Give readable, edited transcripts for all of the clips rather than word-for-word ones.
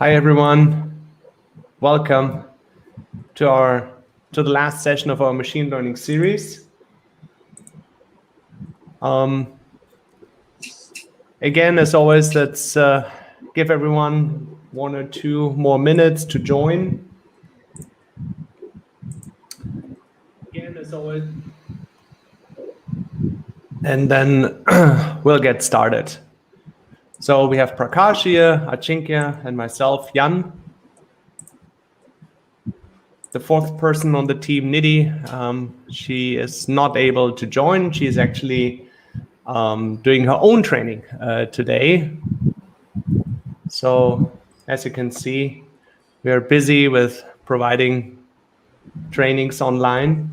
Hi everyone, welcome to the last session of our machine learning series. Again, as always, let's give everyone 1 or 2 more minutes to join. Again, as always, and then we'll get started. So we have Prakash here, Achinkya, and myself, Jan. The fourth person on the team, Nidhi, she is not able to join. She is actually doing her own training today. So as you can see, we are busy with providing trainings online.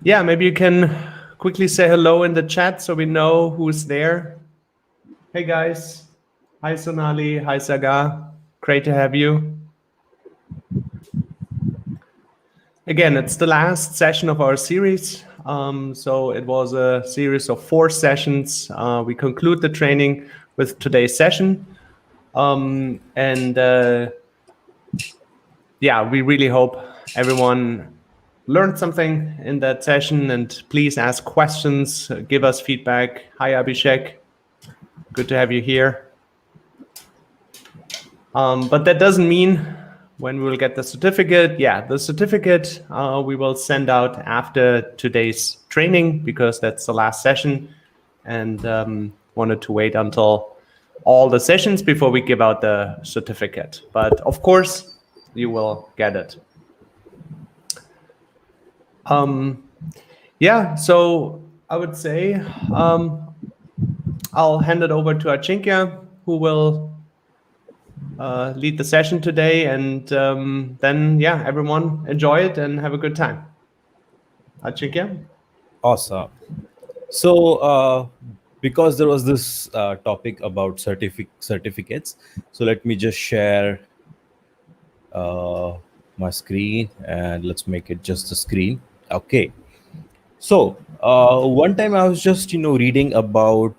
Yeah, maybe you can quickly say hello in the chat so we know who's there. Hey guys. Hi Sonali. Hi Saga. Great to have you. Again, it's the last session of our series. So it was a series of 4 sessions. We conclude the training with today's session. Yeah, we really hope everyone learned something in that session, and please ask questions, give us feedback. Hi, Abhishek. Good to have you here. But that doesn't mean when we will get the certificate. Yeah, the certificate we will send out after today's training because that's the last session, and wanted to wait until all the sessions before we give out the certificate. But of course, you will get it. Yeah, so I would say I'll hand it over to Achinkya, who will lead the session today, and then, yeah, everyone enjoy it and have a good time. Achinkya? Awesome. So, because there was this topic about certificates, so let me just share my screen and let's make it just the screen. Okay. So, one time I was just, reading about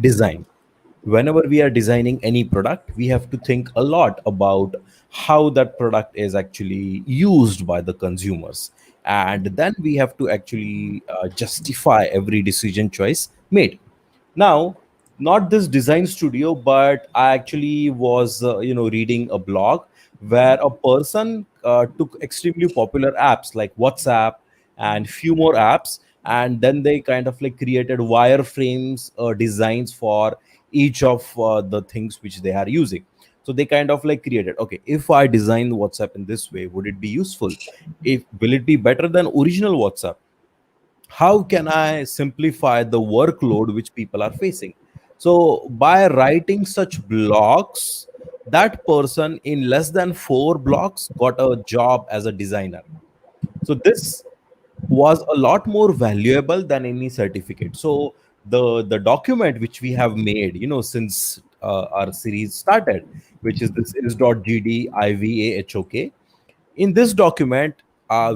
design. Whenever we are designing any product, we have to think a lot about how that product is actually used by the consumers. And then we have to actually justify every decision choice made. Now, not this design studio, but I actually was, reading a blog where a person took extremely popular apps like WhatsApp and few more apps, and then they kind of like created wireframes designs for each of the things which they are using. So they kind of like created, okay, if I design WhatsApp in this way, would it be useful? If will it be better than original WhatsApp? How can I simplify the workload which people are facing? So by writing such blocks, that person in less than 4 blocks got a job as a designer. So this was a lot more valuable than any certificate. So the document which we have made, since our series started, which is this is.gdivahok. In this document,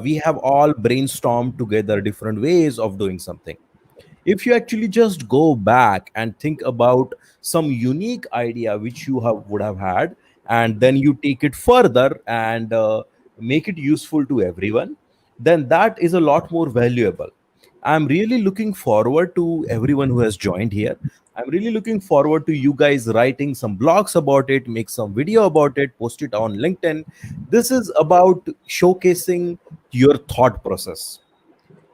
we have all brainstormed together different ways of doing something. If you actually just go back and think about some unique idea which you would have had, and then you take it further and make it useful to everyone, then that is a lot more valuable. I'm really looking forward to everyone who has joined here. I'm really looking forward to you guys writing some blogs about it, make some video about it, post it on LinkedIn. This is about showcasing your thought process.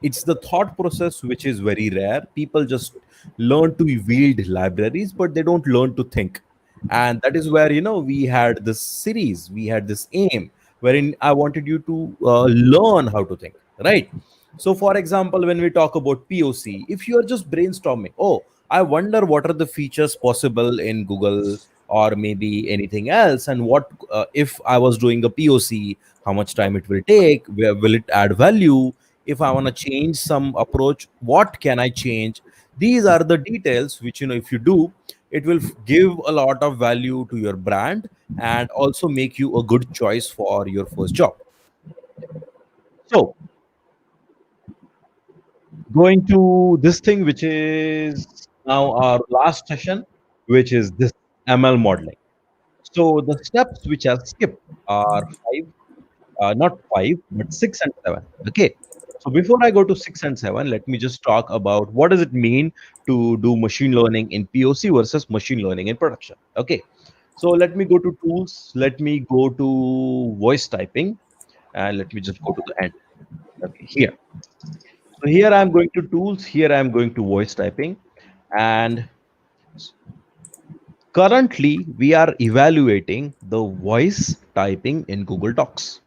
It's the thought process which is very rare. People just learn to wield libraries, but they don't learn to think. And that is where, we had this series, we had this aim wherein I wanted you to learn how to think, right? So, for example, when we talk about POC, if you are just brainstorming, oh, I wonder what are the features possible in Google or maybe anything else, and what if I was doing a POC, how much time it will take, where will it add value? If I want to change some approach, what can I change? These are the details which, if you do, it will give a lot of value to your brand and also make you a good choice for your first job. So, going to this thing which is Now, our last session, which is this ML modeling. So, the steps which are skipped are five, not five, but six and seven. Okay. So, before I go to six and seven, let me just talk about what does it mean to do machine learning in POC versus machine learning in production. Okay. So, let me go to tools. Let me go to voice typing, and let me just go to the end. Okay, here. So here I'm going to tools. Here I'm going to voice typing, and currently we are evaluating the voice typing in Google Docs.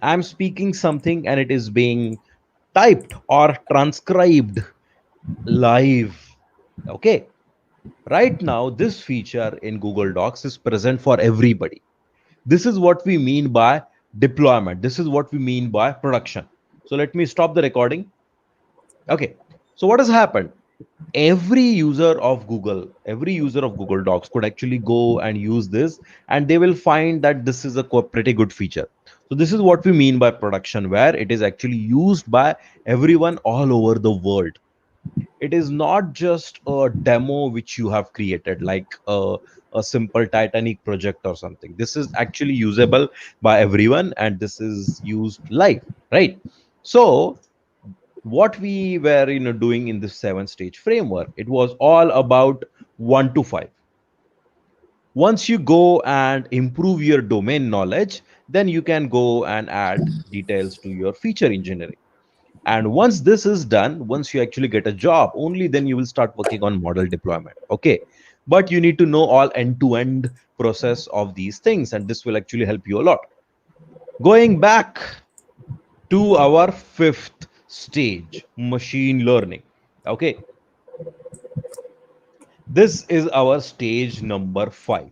I'm speaking something and it is being typed or transcribed live. Okay. Right now, this feature in Google Docs is present for everybody. This is what we mean by deployment. This is what we mean by production. So let me stop the recording. Okay. So what has happened? Every user of Google Docs could actually go and use this, and they will find that this is a pretty good feature. So this is what we mean by production, where it is actually used by everyone all over the world. It is not just a demo which you have created, like a simple Titanic project or something. This is actually usable by everyone, and this is used live, right? So what we were doing in this 7 stage framework, it was all about 1 to 5. Once you go and improve your domain knowledge, then you can go and add details to your feature engineering. And once this is done, once you actually get a job, only then you will start working on model deployment. Okay, but you need to know all end-to-end process of these things, and this will actually help you a lot. Going back to our 5th stage, machine learning. Okay, this is our stage number 5,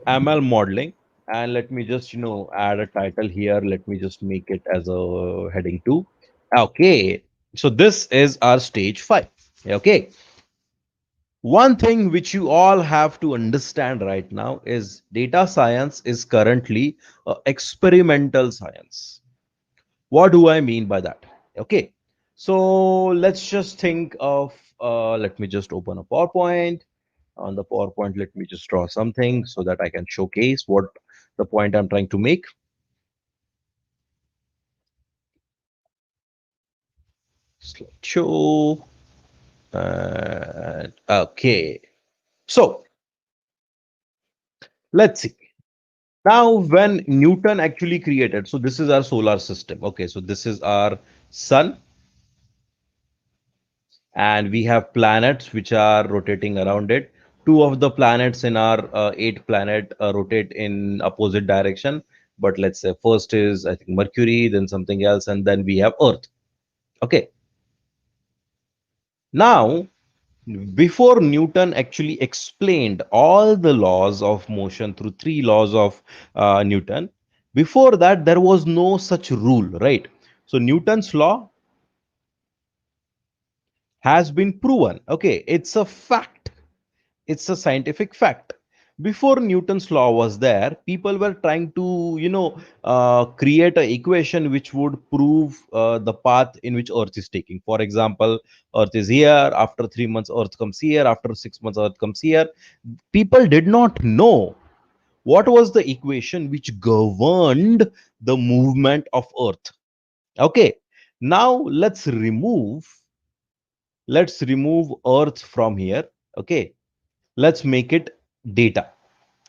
ML modeling. And let me just add a title here. Let me just make it as a heading 2. Okay, so this is our stage 5. Okay, one thing which you all have to understand right now is data science is currently experimental science. What do I mean by that? Okay, so let's just think of, let me just open a PowerPoint. On the PowerPoint, let me just draw something so that I can showcase what the point I'm trying to make. Slideshow. Okay, so let's see. Now, when Newton actually created, so this is our solar system. Okay, so this is our sun, and we have planets which are rotating around it. Two of the planets in our 8 planet rotate in opposite direction. But let's say first is, I think, Mercury, then something else, and then we have Earth. Okay. Now, before Newton actually explained all the laws of motion through 3 laws of Newton, before that, there was no such rule, right? So Newton's law has been proven. Okay, it's a fact. It's a scientific fact. Before Newton's law was there, people were trying to create an equation which would prove the path in which Earth is taking. For example, Earth is here, after 3 months Earth comes here, after 6 months Earth comes here. People did not know what was the equation which governed the movement of Earth. Okay, now let's remove Earth from here. Okay, let's make it data.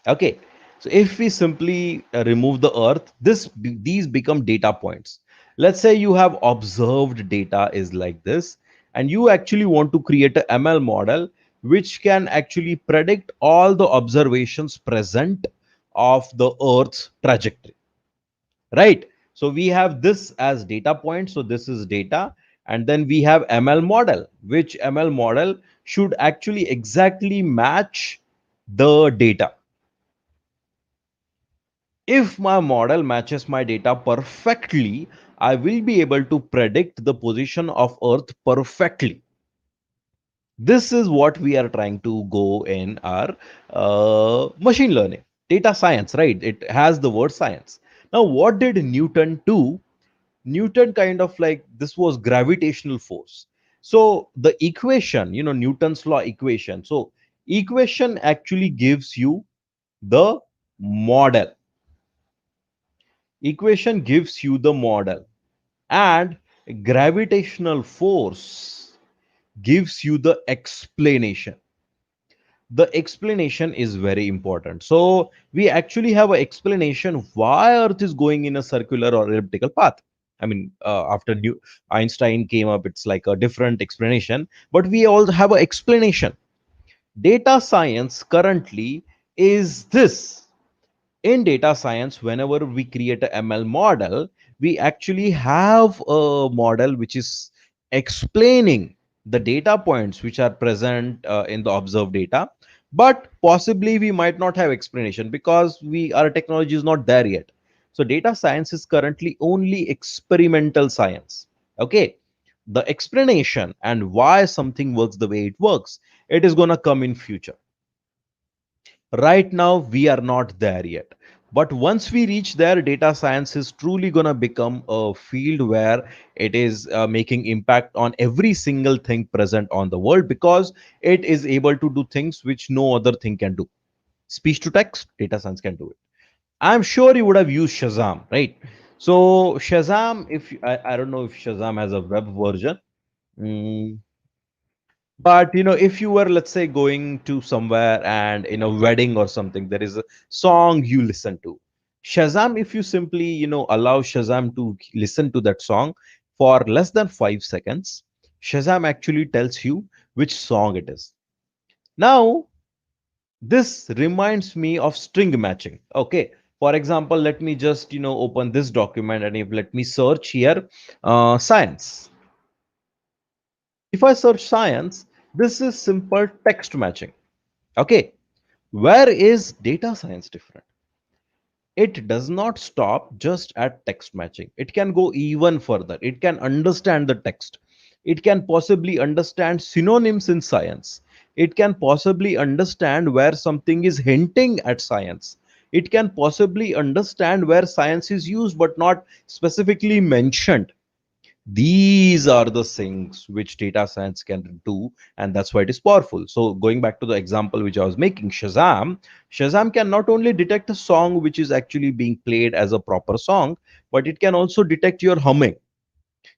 Okay, so if we simply remove the Earth, these become data points. Let's say you have observed data is like this, and you actually want to create a ML model which can actually predict all the observations present of the Earth's trajectory, right? So we have this as data point. So this is data, and then we have ML model, which ML model should actually exactly match the data. If my model matches my data perfectly, I will be able to predict the position of Earth perfectly. This is what we are trying to go in our machine learning, data science, right? It has the word science. Now, what did Newton do? Newton kind of like, this was gravitational force. So the equation, Newton's law equation. So equation actually gives you the model. Equation gives you the model, and gravitational force gives you the explanation. The explanation is very important. So we actually have an explanation why Earth is going in a circular or elliptical path. I mean, after Einstein came up, it's like a different explanation, but we all have an explanation. Data science currently is this. In data science, whenever we create a ML model, we actually have a model which is explaining the data points which are present in the observed data, but possibly we might not have explanation because our technology is not there yet. So data science is currently only experimental science. Okay, the explanation and why something works the way it works, it is going to come in future. Right now we are not there yet, but once we reach there, data science is truly going to become a field where it is making impact on every single thing present on the world, because it is able to do things which no other thing can do. Speech to text, data science can do it. I'm sure you would have used Shazam, right? So Shazam, if I don't know if Shazam has a web version. Mm, but if you were, let's say, going to somewhere and in a wedding or something, there is a song you listen to. Shazam, if you simply allow Shazam to listen to that song for less than 5 seconds, Shazam actually tells you which song it is. Now this reminds me of string matching. Okay, for example, let me just open this document, and if let me search here science. If I search science, this is simple text matching. Okay, where is data science different? It does not stop just at text matching. It can go even further. It can understand the text. It can possibly understand synonyms in science. It can possibly understand where something is hinting at science. It can possibly understand where science is used but not specifically mentioned. These are the things which data science can do, and that's why it is powerful. So going back to the example which I was making, Shazam can not only detect a song which is actually being played as a proper song, but it can also detect your humming.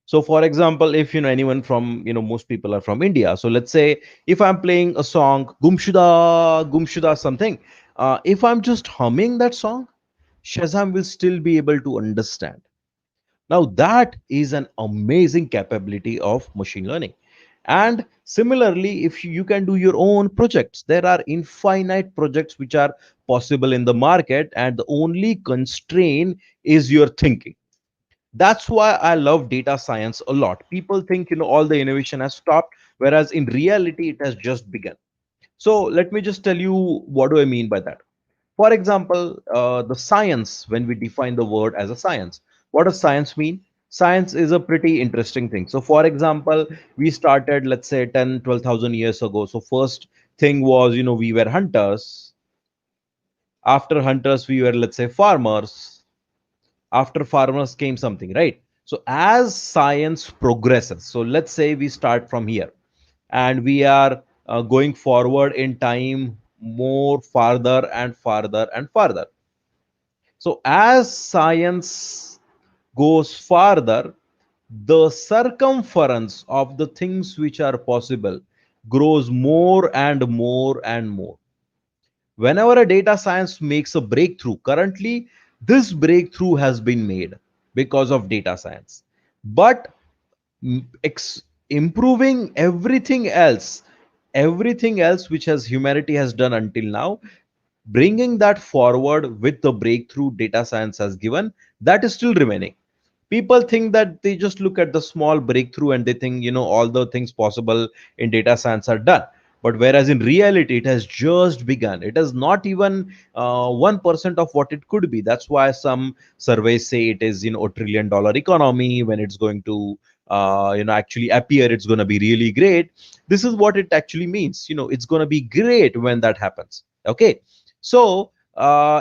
So for example, if anyone from most people are from India, so let's say if I'm playing a song gumshuda something, if I'm just humming that song, Shazam will still be able to understand. Now, that is an amazing capability of machine learning. And similarly, if you can do your own projects, there are infinite projects which are possible in the market, and the only constraint is your thinking. That's why I love data science a lot. People think all the innovation has stopped, whereas in reality it has just begun. So let me just tell you what do I mean by that. For example, the science, when we define the word as a science, what does science mean? Science is a pretty interesting thing. So, for example, we started, let's say, 10, 12,000 years ago. So, first thing was, we were hunters. After hunters, we were, let's say, farmers. After farmers came something, right? So, as science progresses, so let's say we start from here and we are going forward in time more farther and farther and farther. So, as science goes farther, the circumference of the things which are possible grows more and more and more. Whenever a data science makes a breakthrough, currently, this breakthrough has been made because of data science. But improving everything else which has humanity has done until now, bringing that forward with the breakthrough data science has given, that is still remaining. People think that they just look at the small breakthrough and they think all the things possible in data science are done, but whereas in reality it has just begun. It is not even 1% of what it could be. That's why some surveys say it is $1 trillion economy. When it's going to actually appear, it's going to be really great. This is what it actually means. It's going to be great when that happens. Okay, so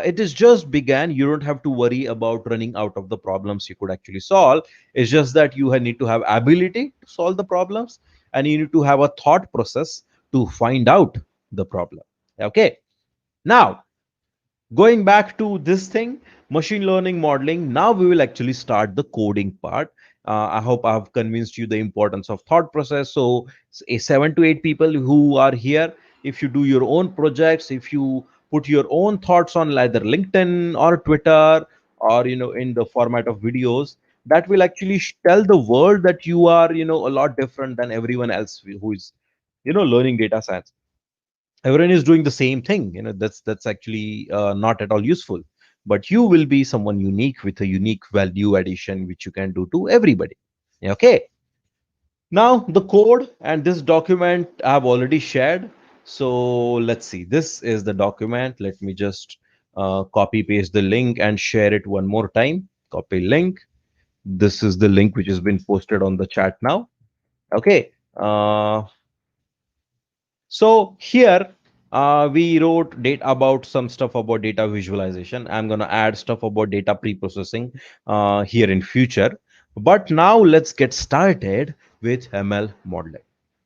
it is just began. You don't have to worry about running out of the problems you could actually solve. It's just that you need to have ability to solve the problems, and you need to have a thought process to find out the problem. Okay, now going back to this thing, machine learning modeling, now we will actually start the coding part. I hope I have convinced you the importance of thought process. So a 7 to 8 people who are here, if you do your own projects, if you put your own thoughts on either LinkedIn or Twitter, or in the format of videos, that will actually tell the world that you are a lot different than everyone else who is learning data science. Everyone is doing the same thing. That's actually not at all useful, but you will be someone unique with a unique value addition which you can do to everybody. Okay, now the code and this document I've already shared. So let's see, this is the document. Let me just copy paste the link and share it one more time. Copy link. This is the link which has been posted on the chat now. Okay, so here we wrote data about some stuff about data visualization. I'm going to add stuff about data pre-processing here in future. But now let's get started with ML modeling.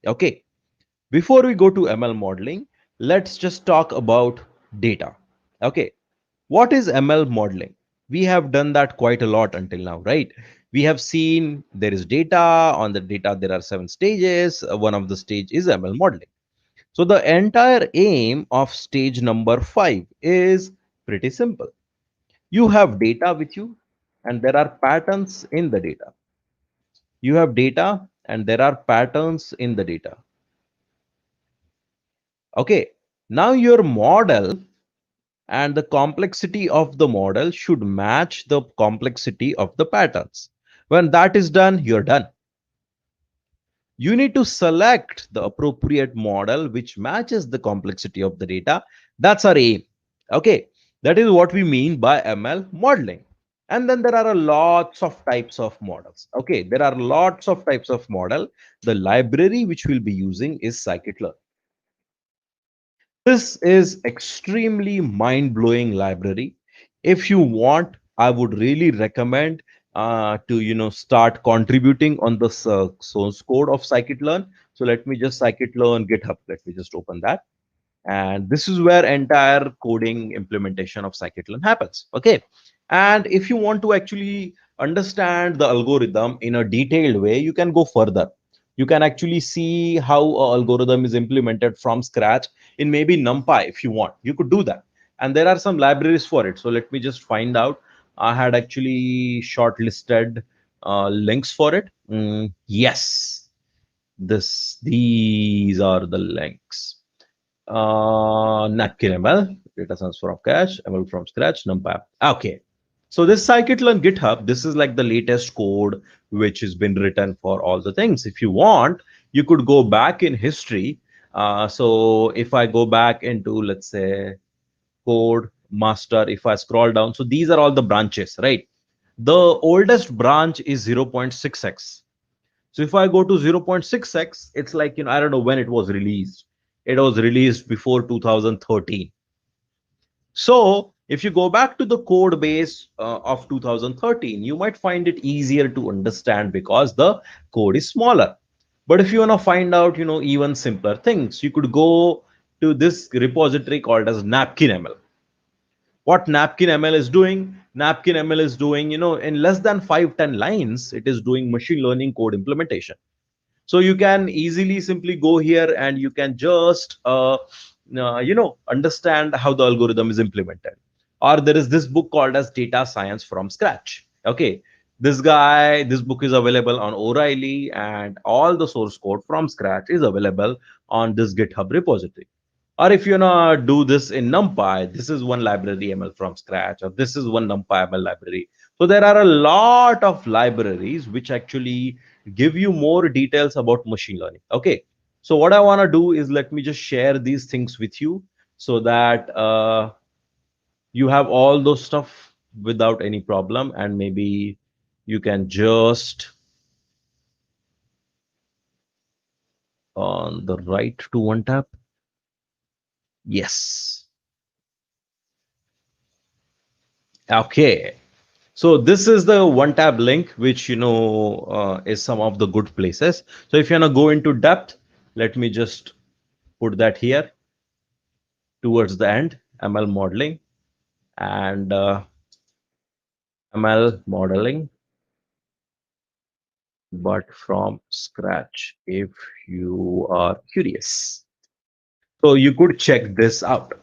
Okay, before we go to ML modeling, let's just talk about data. Okay, what is ML modeling? We have done that quite a lot until now, right? We have seen there is data. On the data, there are 7 stages. One of the stage is ML modeling. So the entire aim of stage number 5 is pretty simple. You have data with you, and there are patterns in the data. You have data and there are patterns in the data. Okay, now your model and the complexity of the model should match the complexity of the patterns. When that is done, you're done. You need to select the appropriate model which matches the complexity of the data. That's our aim. Okay, that is what we mean by ML modeling. And then there are a lots of types of models. Okay, there are lots of types of model. The library which we'll be using is Scikit-Learn. This is extremely mind-blowing library. If you want, I would really recommend to start contributing on the source code of Scikit-Learn. So let me just Scikit-Learn GitHub. Let me just open that, and this is where entire coding implementation of Scikit-Learn happens. Okay, and if you want to actually understand the algorithm in a detailed way, you can go further. You can actually see how an algorithm is implemented from scratch in maybe NumPy. If you want, you could do that, and there are some libraries for it. So let me just find out. I had actually shortlisted links for it. Yes, these are the links. Napkin ML, data science from scratch, ML from scratch, NumPy. Okay. So this Scikit-Learn GitHub, this is like the latest code which has been written for all the things. If you want, you could go back in history. So if I go back into, let's say, code master, if I scroll down, so these are all the branches, right? The oldest branch is 0.6x. So if I go to 0.6x, it's like, I don't know when it was released. It was released before 2013. So if you go back to the code base of 2013, you might find it easier to understand because the code is smaller. But if you want to find out, even simpler things, you could go to this repository called as Napkin ML. What Napkin ML is doing? Napkin ML is doing, in less than 5-10 lines, it is doing machine learning code implementation. So you can easily simply go here and you can just understand how the algorithm is implemented. Or there is this book called as Data Science from Scratch. Okay, this book is available on O'Reilly, and all the source code from scratch is available on this GitHub repository. Or if you do this in NumPy, this is one library ML from scratch, or this is one NumPy ML library. So there are a lot of libraries which actually give you more details about machine learning. Okay, so what I want to do is let me just share these things with you so that you have all those stuff without any problem, and maybe you can just on the right to one tap. Yes. Okay. So this is the one tab link, which is some of the good places. So if you want to go into depth, let me just put that here towards the end. ML modeling and ML modeling, but from scratch. If you are curious, so you could check this out.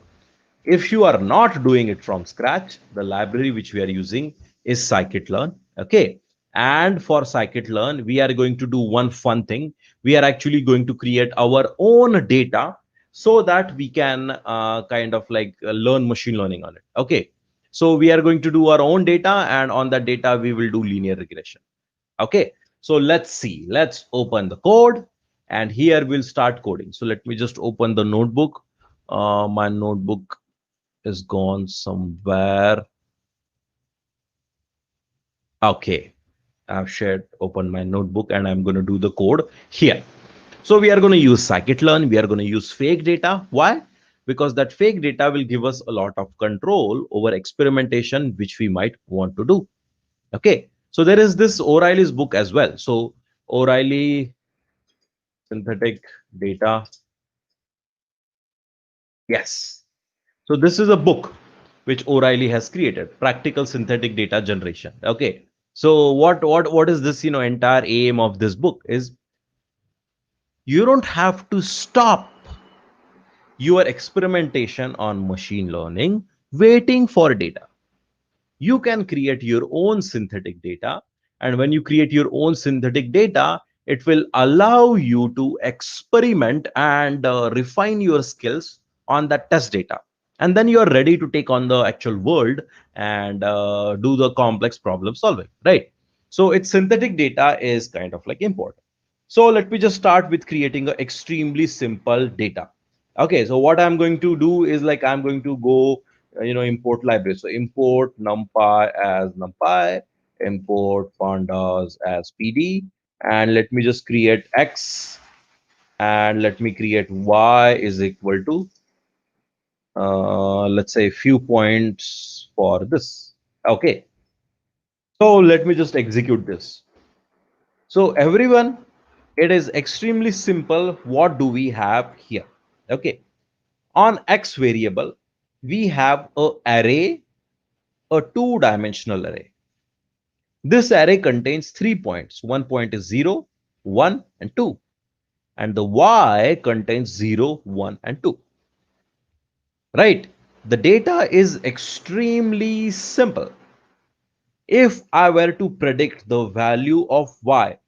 If you are not doing it from scratch, the library which we are using is Scikit-Learn. Okay. And for Scikit-Learn, we are going to do one fun thing. We are actually going to create our own data so that we can kind of like learn machine learning on it. Okay. So we are going to do our own data, and on that data, we will do linear regression. Okay. So let's see. Let's open the code, and here we'll start coding. So let me just open the notebook. My notebook is gone somewhere. Okay, I've open my notebook, and I'm going to do the code here. So we are going to use scikit-learn. We are going to use fake data. Why? Because that fake data will give us a lot of control over experimentation, which we might want to do. Okay. So there is this O'Reilly's book as well. So O'Reilly synthetic data. Yes. So this is a book which O'Reilly has created, Practical Synthetic Data Generation. Okay. So what is this, entire aim of this book is you don't have to stop your experimentation on machine learning waiting for data. You can create your own synthetic data, and when you create your own synthetic data, it will allow you to experiment and refine your skills on that test data, and then you are ready to take on the actual world and do the complex problem solving, right? So its synthetic data is kind of like important. So let me just start with creating an extremely simple data. Okay, so what I'm going to do is like I'm going to go import library. So import numpy as numpy, import pandas as pd, and let me just create x, and let me create y is equal to let's say few points for this. Okay, so let me just execute this. So everyone, it is extremely simple. What do we have here? Okay, on x variable we have a array, a two-dimensional array. This array contains 3 points. One point is 0, 1, and 2. And the y contains 0, 1, and 2. Right? The data is extremely simple. If I were to predict the value of y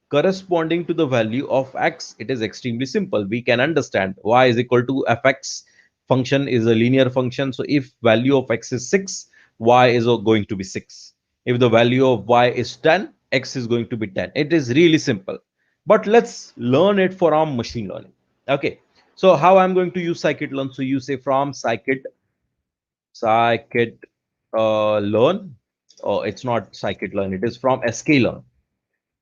corresponding to the value of x, it is extremely simple. We can understand y is equal to fx. Function is a linear function. So if value of x is 6, y is going to be 6. If the value of y is 10, x is going to be 10. It is really simple. But let's learn it from machine learning. Okay. So how I'm going to use scikit-learn? So you say from scikit-learn. Oh, it's not scikit-learn. It is from sklearn.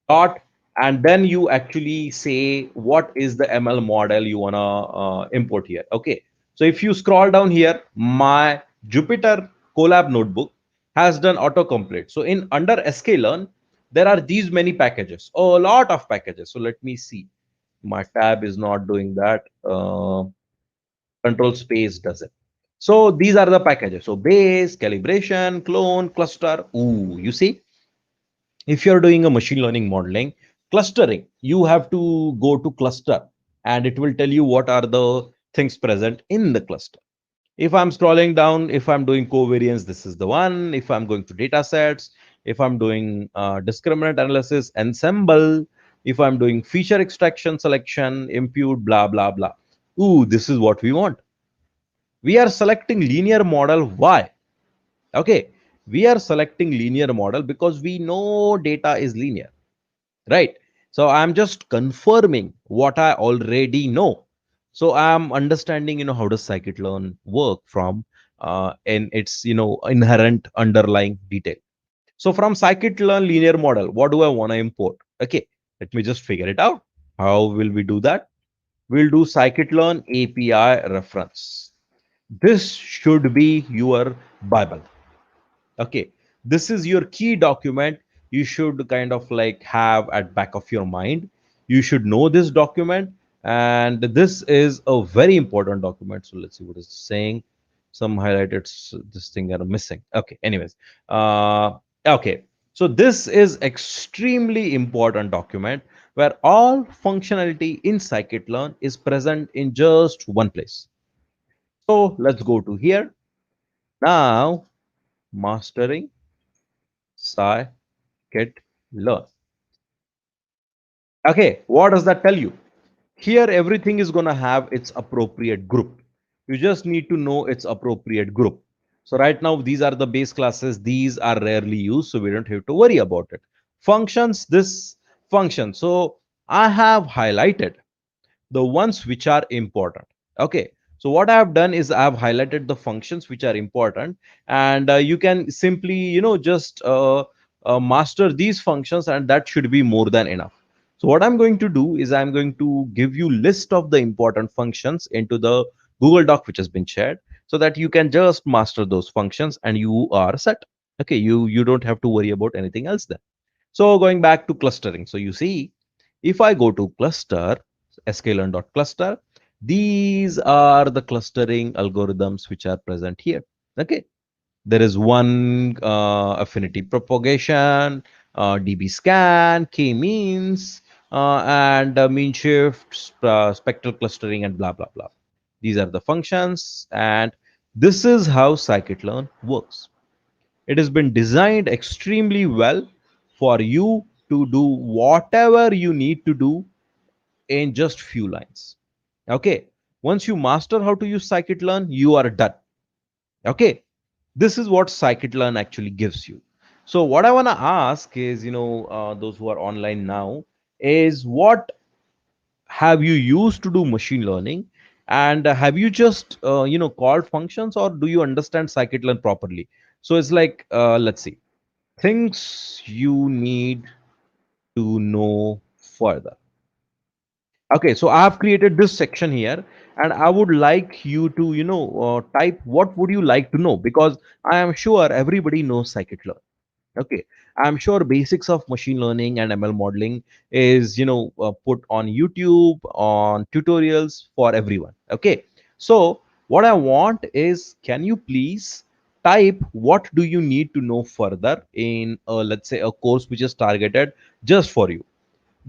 Dot, and then you actually say what is the ML model you want to import here. Okay. So if you scroll down here, my Jupyter Colab notebook has done autocomplete. So in under sklearn, there are these many packages, a lot of packages. So let me see. My tab is not doing that. Control space does it. So these are the packages. So base, calibration, clone, cluster. Ooh, you see, if you're doing a machine learning modeling, clustering, you have to go to cluster, and it will tell you what are the things present in the cluster. If I'm scrolling down, if I'm doing covariance, this is the one. If I'm going to data sets, if I'm doing discriminant analysis, ensemble, if I'm doing feature extraction, selection, impute, blah, blah, blah. Ooh, this is what we want. We are selecting linear model. Why? Okay, we are selecting linear model because we know data is linear, right? So I'm just confirming what I already know. So I'm understanding, how does scikit-learn work from in its inherent underlying detail. So from scikit-learn linear model, what do I want to import? Okay, let me just figure it out. How will we do that? We'll do scikit-learn API reference. This should be your Bible. Okay. This is your key document. You should kind of like have at back of your mind. You should know this document, and this is a very important document. So let's see what it's saying. Some highlighted this thing are missing. Okay, anyways, okay. So this is extremely important document where all functionality in scikit-learn is present in just one place. So let's go to here. Now, mastering scikit-learn. Okay, what does that tell you? Here, everything is going to have its appropriate group. You just need to know its appropriate group. So right now, these are the base classes. These are rarely used, so we don't have to worry about it. Functions, this function. So I have highlighted the ones which are important. Okay, so what I have done is I have highlighted the functions which are important, and you can simply just master these functions, and that should be more than enough. So what I'm going to do is I'm going to give you list of the important functions into the Google Doc which has been shared, so that you can just master those functions and you are set. Okay, you don't have to worry about anything else then. So going back to clustering, so you see, if I go to cluster, sklearn.cluster, these are the clustering algorithms which are present here. Okay, there is one affinity propagation, db scan, k means, and mean shift, spectral clustering, and blah blah blah. These are the functions, and this is how scikit-learn works. It has been designed extremely well for you to do whatever you need to do in just few lines. Okay, once you master how to use scikit-learn, you are done. Okay, this is what scikit-learn actually gives you. So what I want to ask is, those who are online now, is what have you used to do machine learning, and have you just called functions, or do you understand scikit-learn properly? So it's like, let's see, things you need to know further. Okay, so I have created this section here, and I would like you to, type what would you like to know, because I am sure everybody knows scikit-learn. Okay, I'm sure basics of machine learning and ML modeling is, put on YouTube, on tutorials for everyone. Okay, so what I want is, can you please type what do you need to know further in, let's say, a course which is targeted just for you,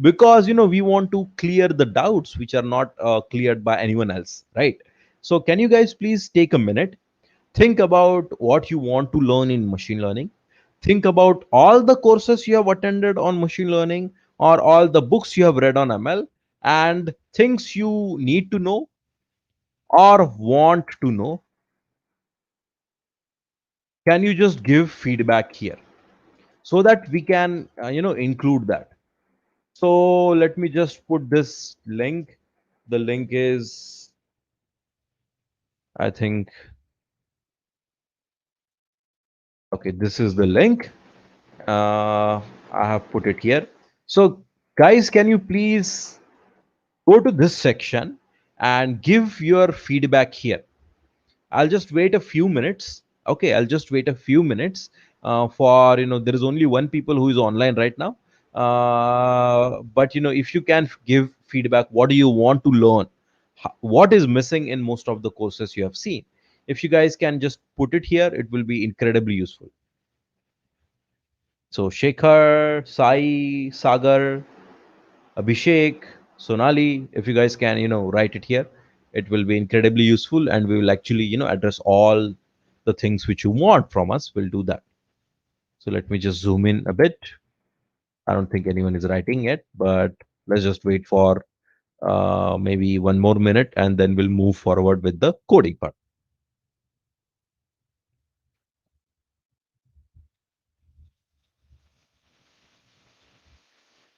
because we want to clear the doubts which are not cleared by anyone else, right? So can you guys please take a minute, think about what you want to learn in machine learning, think about all the courses you have attended on machine learning, or all the books you have read on ML, and things you need to know or want to know. Can you just give feedback here so that we can include that? So let me just put this link. The link is, I think, okay, this is the link. I have put it here. So, guys, can you please go to this section and give your feedback here? I'll just wait a few minutes. Okay, I'll just wait a few minutes for, there is only one people who is online right now. But, if you can give feedback, what do you want to learn? What is missing in most of the courses you have seen? If you guys can just put it here, it will be incredibly useful. So Shekhar, Sai, Sagar, Abhishek, Sonali, if you guys can, write it here, it will be incredibly useful, and we will actually, address all the things which you want from us. We'll do that. So let me just zoom in a bit. I don't think anyone is writing yet, but let's just wait for maybe one more minute, and then we'll move forward with the coding part.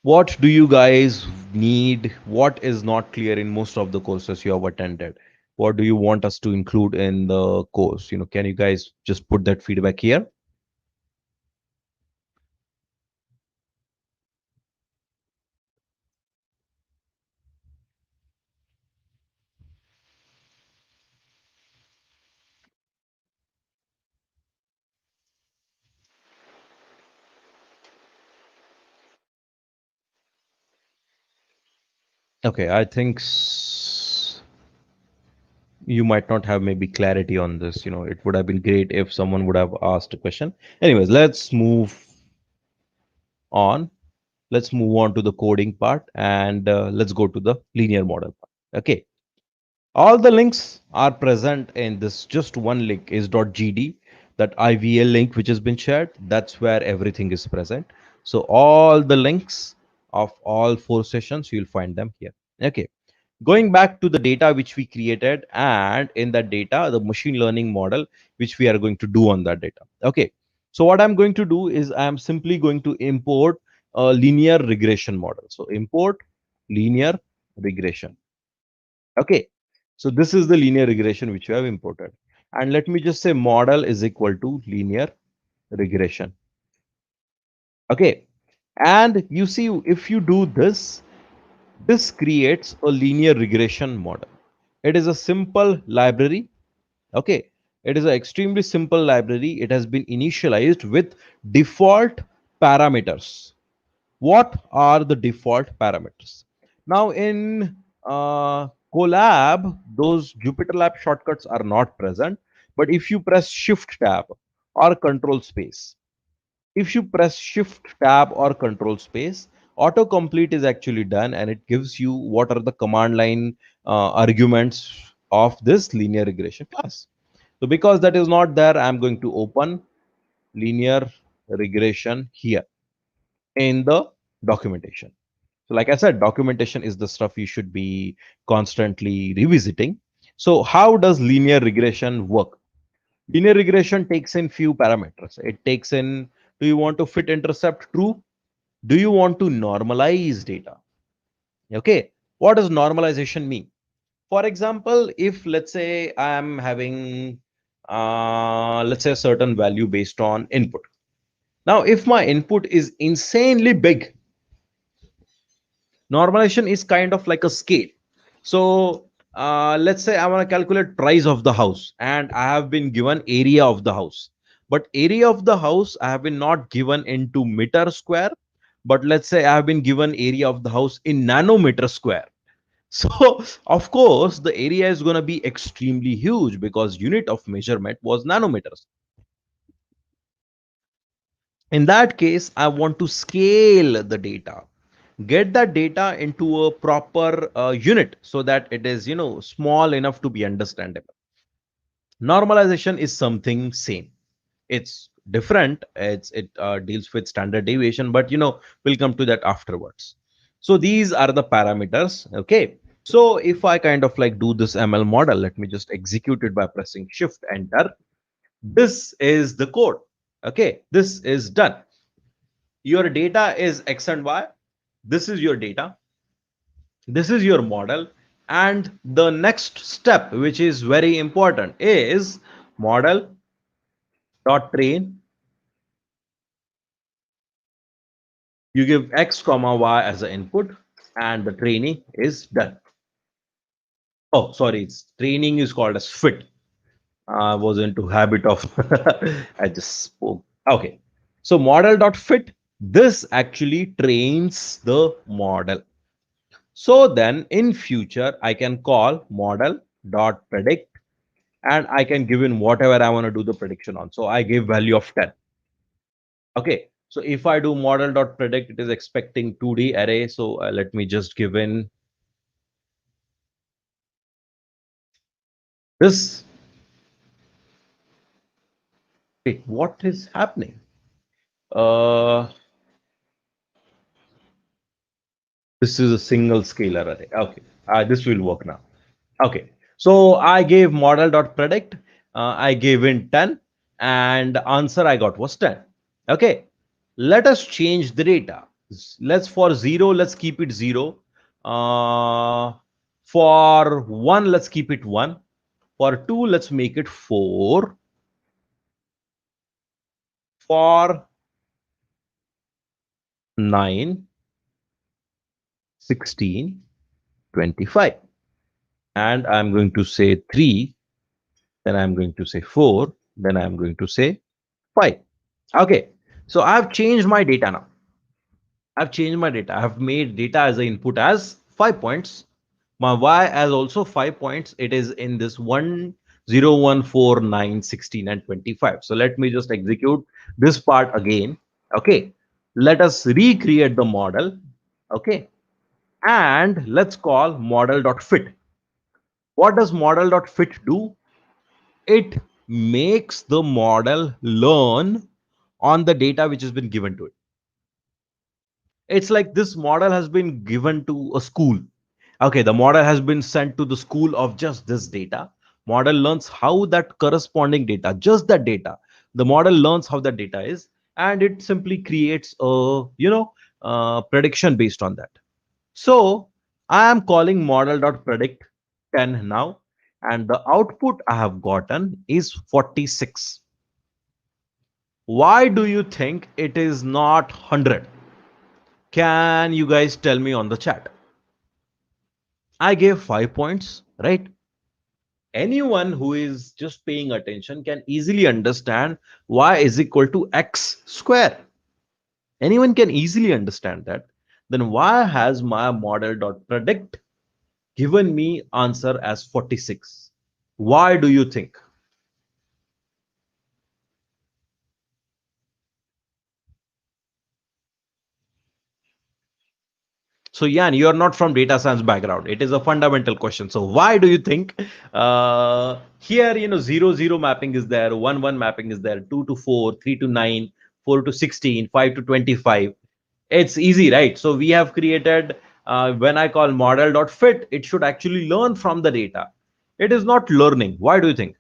What do you guys need? What is not clear in most of the courses you have attended? What do you want us to include in the course? Can you guys just put that feedback here? Okay, I think you might not have maybe clarity on this. It would have been great if someone would have asked a question. Anyways, on. Let's move on to the coding part, and let's go to the linear model part. Okay. All the links are present in this. Just one link is .gd, that IVL link which has been shared. That's where everything is present. So all the links of all 4 sessions, you'll find them here. Okay. Going back to the data which we created, and in that data, the machine learning model which we are going to do on that data. Okay. So what I'm going to do is I'm simply going to import a linear regression model. So import linear regression. Okay. So this is the linear regression which you have imported. And let me just say model is equal to linear regression. Okay. And you see, if you do this, this creates a linear regression model. It is a simple library. Okay. It is an extremely simple library. It has been initialized with default parameters. What are the default parameters? Now in Colab, those Jupyter Lab shortcuts are not present. But if you press Shift Tab or Control Space, if you press Shift Tab or Control Space, autocomplete is actually done, and it gives you what are the command line arguments of this linear regression class. So because that is not there, I'm going to open linear regression here in the documentation. So like I said, documentation is the stuff you should be constantly revisiting. So how does linear regression work? Linear regression takes in few parameters. It takes in, do you want to fit intercept true? Do you want to normalize data? Okay. What does normalization mean? For example, if let's say I am having, let's say a certain value based on input. Now, if my input is insanely big, normalization is kind of like a scale. So let's say I want to calculate price of the house, and I have been given area of the house. But area of the house I have been not given into meter square, but let's say I have been given area of the house in nanometer square. So of course the area is going to be extremely huge because unit of measurement was nanometers. In that case, I want to scale the data, get that data into a proper unit so that it is small enough to be understandable. Normalization is something same. It's different. It deals with standard deviation, but we'll come to that afterwards. So these are the parameters. Okay. So if I kind of like do this ML model, let me just execute it by pressing Shift Enter. This is the code. Okay, this is done. Your data is X and Y. This is your data. This is your model. And the next step, which is very important, is model dot train. You give X comma Y as an input, and the training is done. Oh, sorry, it's training is called as fit. I was into habit of I just spoke. Okay. So model dot fit, this actually trains the model. So then in future, I can call model dot predict, and I can give in whatever I want to do the prediction on. So I give value of 10. Okay. So if I do model dot predict, it is expecting 2D array. So let me just give in this. Wait, what is happening? Uh, this is a single scalar array. Okay. This will work now. Okay, so I gave model dot predict. I gave in 10, and the answer I got was 10. Okay, let us change the data. Let's for 0, let's keep it 0. For 1, let's keep it 1. For 2, let's make it 4. For 9, 16, 25. And I'm going to say 3, then I'm going to say 4, then I'm going to say 5. Okay, so I've changed my data now. I've changed my data. I've made data as an input as 5 points. My y has also 5 points. It is in this 1, 0, 1, 4, 9, 16, and 25. So let me just execute this part again. Okay. Let us recreate the model. Okay. And let's call model.fit. What does model.fit do? It makes the model learn on the data which has been given to it. It's like this model has been given to a school. Okay, the model has been sent to the school of just this data. Model learns how that corresponding data, just that data, the model learns how that data is, and it simply creates a prediction based on that. So I am calling model.predict 10 now, and the output I have gotten is 46. Why do you think it is not 100? Can you guys tell me on the chat? I gave 5 points, right? Anyone who is just paying attention can easily understand y is equal to x square. Anyone can easily understand that. Then why has my model.predict given me answer as 46? Why do you think? So Jan, you are not from data science background. It is a fundamental question. So why do you think here 0 0 mapping is there, 1 1 mapping is there, 2 to 4, 3 to 9, 4 to 16, 5 to 25? It's easy, right? So we have created when I call model.fit, it should actually learn from the data. It is not learning. Why do you think?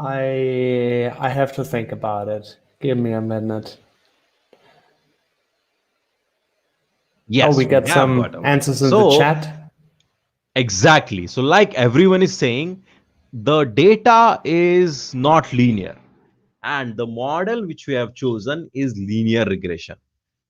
I have to think about it. Give me a minute. Yes, We got we have some got a minute. answers in the So chat. exactly. So like everyone is saying, the data is not linear, and the model which we have chosen is linear regression.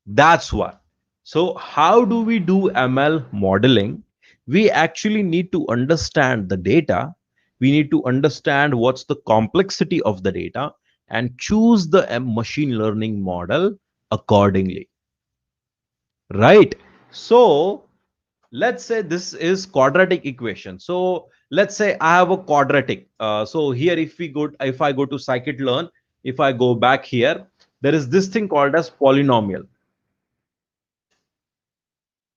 That's why. So how do we do ML modeling? We actually need to understand the data. We need to understand what's the complexity of the data and choose the machine learning model accordingly. Right? So let's say this is quadratic equation. So let's say I have a quadratic. So here if I go to scikit-learn, if I go back here, there is this thing called as polynomial.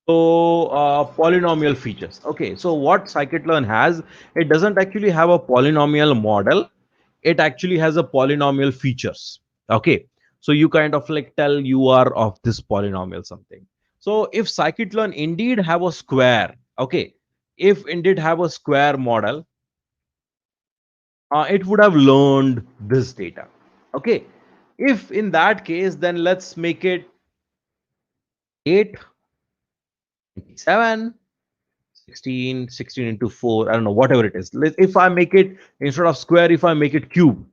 So polynomial features. Okay, so what scikit-learn has, it doesn't actually have a polynomial model. It actually has a polynomial features. Okay, so you kind of like tell you are of this polynomial something. So if scikit-learn indeed have a square, okay, if indeed have a square model, it would have learned this data. Okay, if in that case, then let's make it 8, 27. 16, 16 into 4, I don't know, whatever it is. If I make it instead of square, if I make it cube,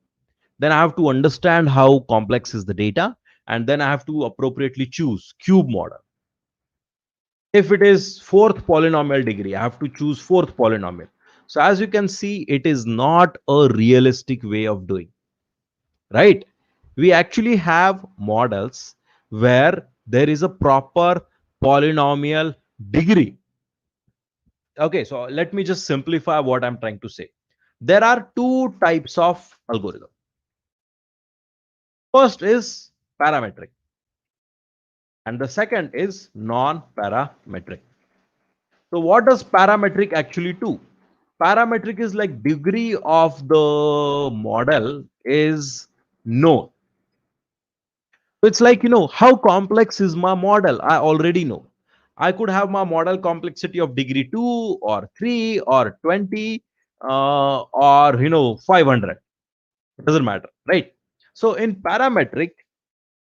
then I have to understand how complex is the data, and then I have to appropriately choose cube model. If it is fourth polynomial degree, I have to choose fourth polynomial. So as you can see, it is not a realistic way of doing, right? We actually have models where there is a proper polynomial degree. Okay, so let me just simplify what I'm trying to say. There are two types of algorithm. First is parametric, and the second is non-parametric. So what does parametric actually do? Parametric is like degree of the model is known. So it's like, how complex is my model? I already know. I could have my model complexity of degree 2 or 3 or 20 or 500. It doesn't matter, right? So in parametric,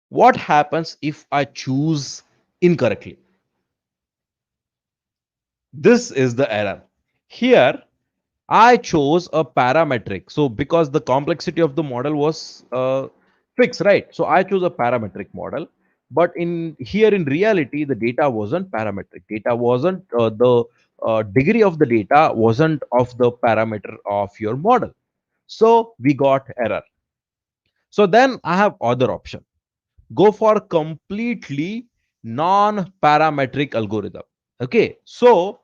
what happens if I choose incorrectly? This is the error. Here, I chose a parametric. So because the complexity of the model was fixed, right? So I chose a parametric model. But in reality, the data wasn't parametric. Data wasn't the degree of the data wasn't of the parameter of your model. So we got error. So then I have other option. Go for completely non-parametric algorithm. Okay, so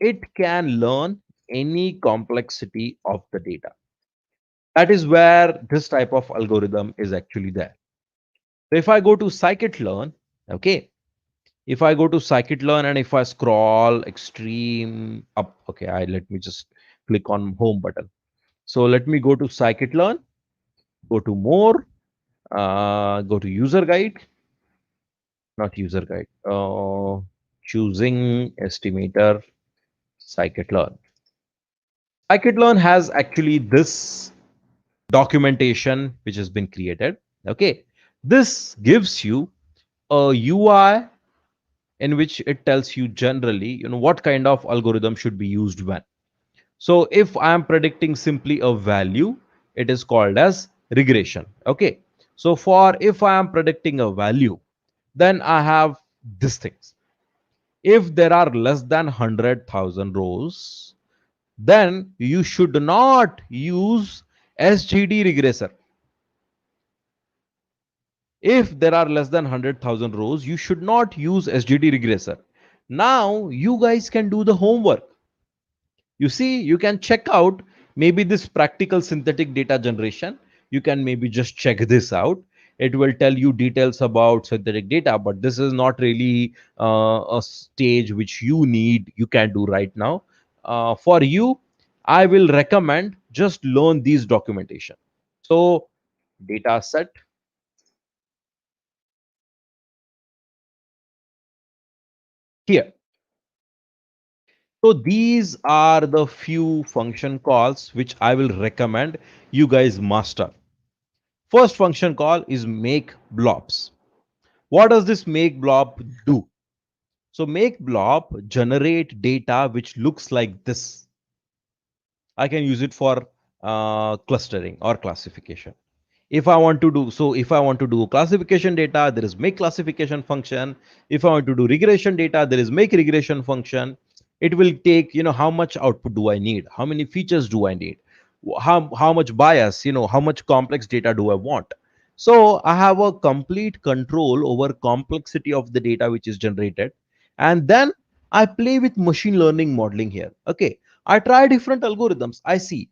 it can learn any complexity of the data. That is where this type of algorithm is actually there. So if I go to scikit-learn, okay, if I go to scikit-learn and if I scroll extreme up, okay, let me just click on home button. So let me go to scikit-learn, go to more, go to user guide, not user guide, choosing estimator, scikit-learn. Scikit-learn has actually this documentation which has been created. Okay, this gives you a UI in which it tells you generally, what kind of algorithm should be used when. So if I am predicting simply a value, it is called as regression. Okay, so for if I am predicting a value, then I have these things. If there are less than 100,000 rows, then you should not use SGD regressor. If there are less than 100,000 rows, you should not use SGD regressor. Now you guys can do the homework. You see, you can check out maybe this practical synthetic data generation. You can maybe just check this out. It will tell you details about synthetic data, but this is not really a stage which you need. You can do right now. For you, I will recommend just learn these documentation. So data set here. So these are the few function calls which I will recommend you guys master. First function call is make blobs. What does this make blob do? So make blob generate data which looks like this. I can use it for clustering or classification. If I want to do so, if I want to do classification data, there is make classification function. If I want to do regression data, there is make regression function. It will take, how much output do I need, how many features do I need, how much bias, how much complex data do I want. So I have a complete control over complexity of the data which is generated, and then I play with machine learning modeling here. Okay, I try different algorithms. I see,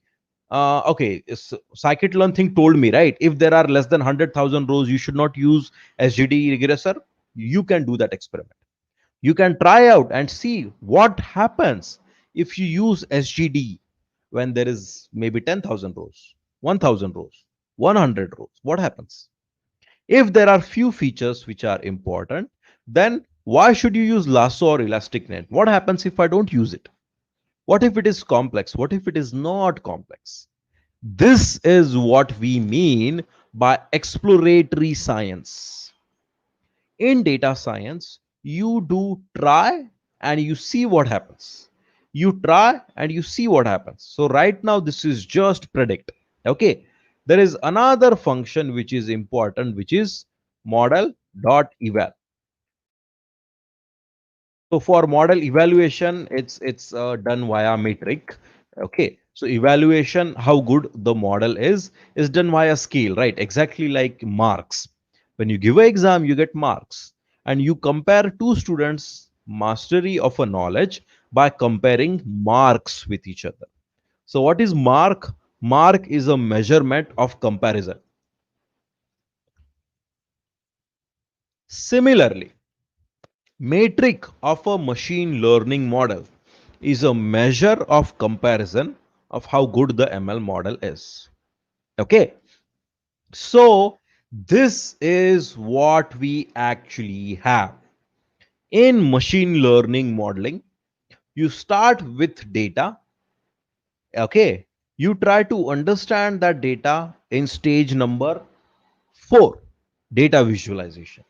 okay, scikit-learn thing told me, right? If there are less than 100,000 rows, you should not use SGD regressor. You can do that experiment. You can try out and see what happens if you use SGD when there is maybe 10,000 rows, 1,000 rows, 100 rows. What happens? If there are few features which are important, then why should you use lasso or elastic net? What happens if I don't use it? What if it is complex? What if it is not complex? This is what we mean by exploratory science. In data science, you do try and you see what happens. You try and you see what happens. So right now, this is just predict. Okay. There is another function which is important, which is model dot eval. So for model evaluation, it's done via metric. Okay. So evaluation, how good the model is done via scale, right? Exactly like marks. When you give an exam, you get marks, and you compare two students' mastery of a knowledge by comparing marks with each other. So what is mark? Mark is a measurement of comparison. Similarly, metric of a machine learning model is a measure of comparison of how good the ML model is. Okay, so this is what we actually have in machine learning modeling. You start with data. Okay, you try to understand that data in stage number 4, data visualization.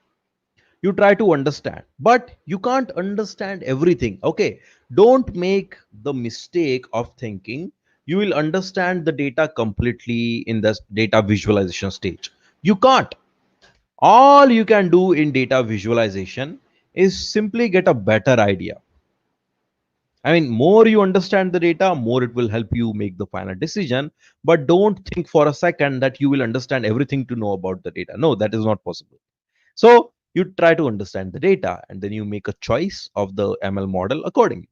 You try to understand, but you can't understand everything. Okay, don't make the mistake of thinking you will understand the data completely in the data visualization stage. You can't. All you can do in data visualization is simply get a better idea. I mean, more you understand the data, more it will help you make the final decision. But don't think for a second that you will understand everything to know about the data. No, that is not possible. So you try to understand the data and then you make a choice of the ML model accordingly.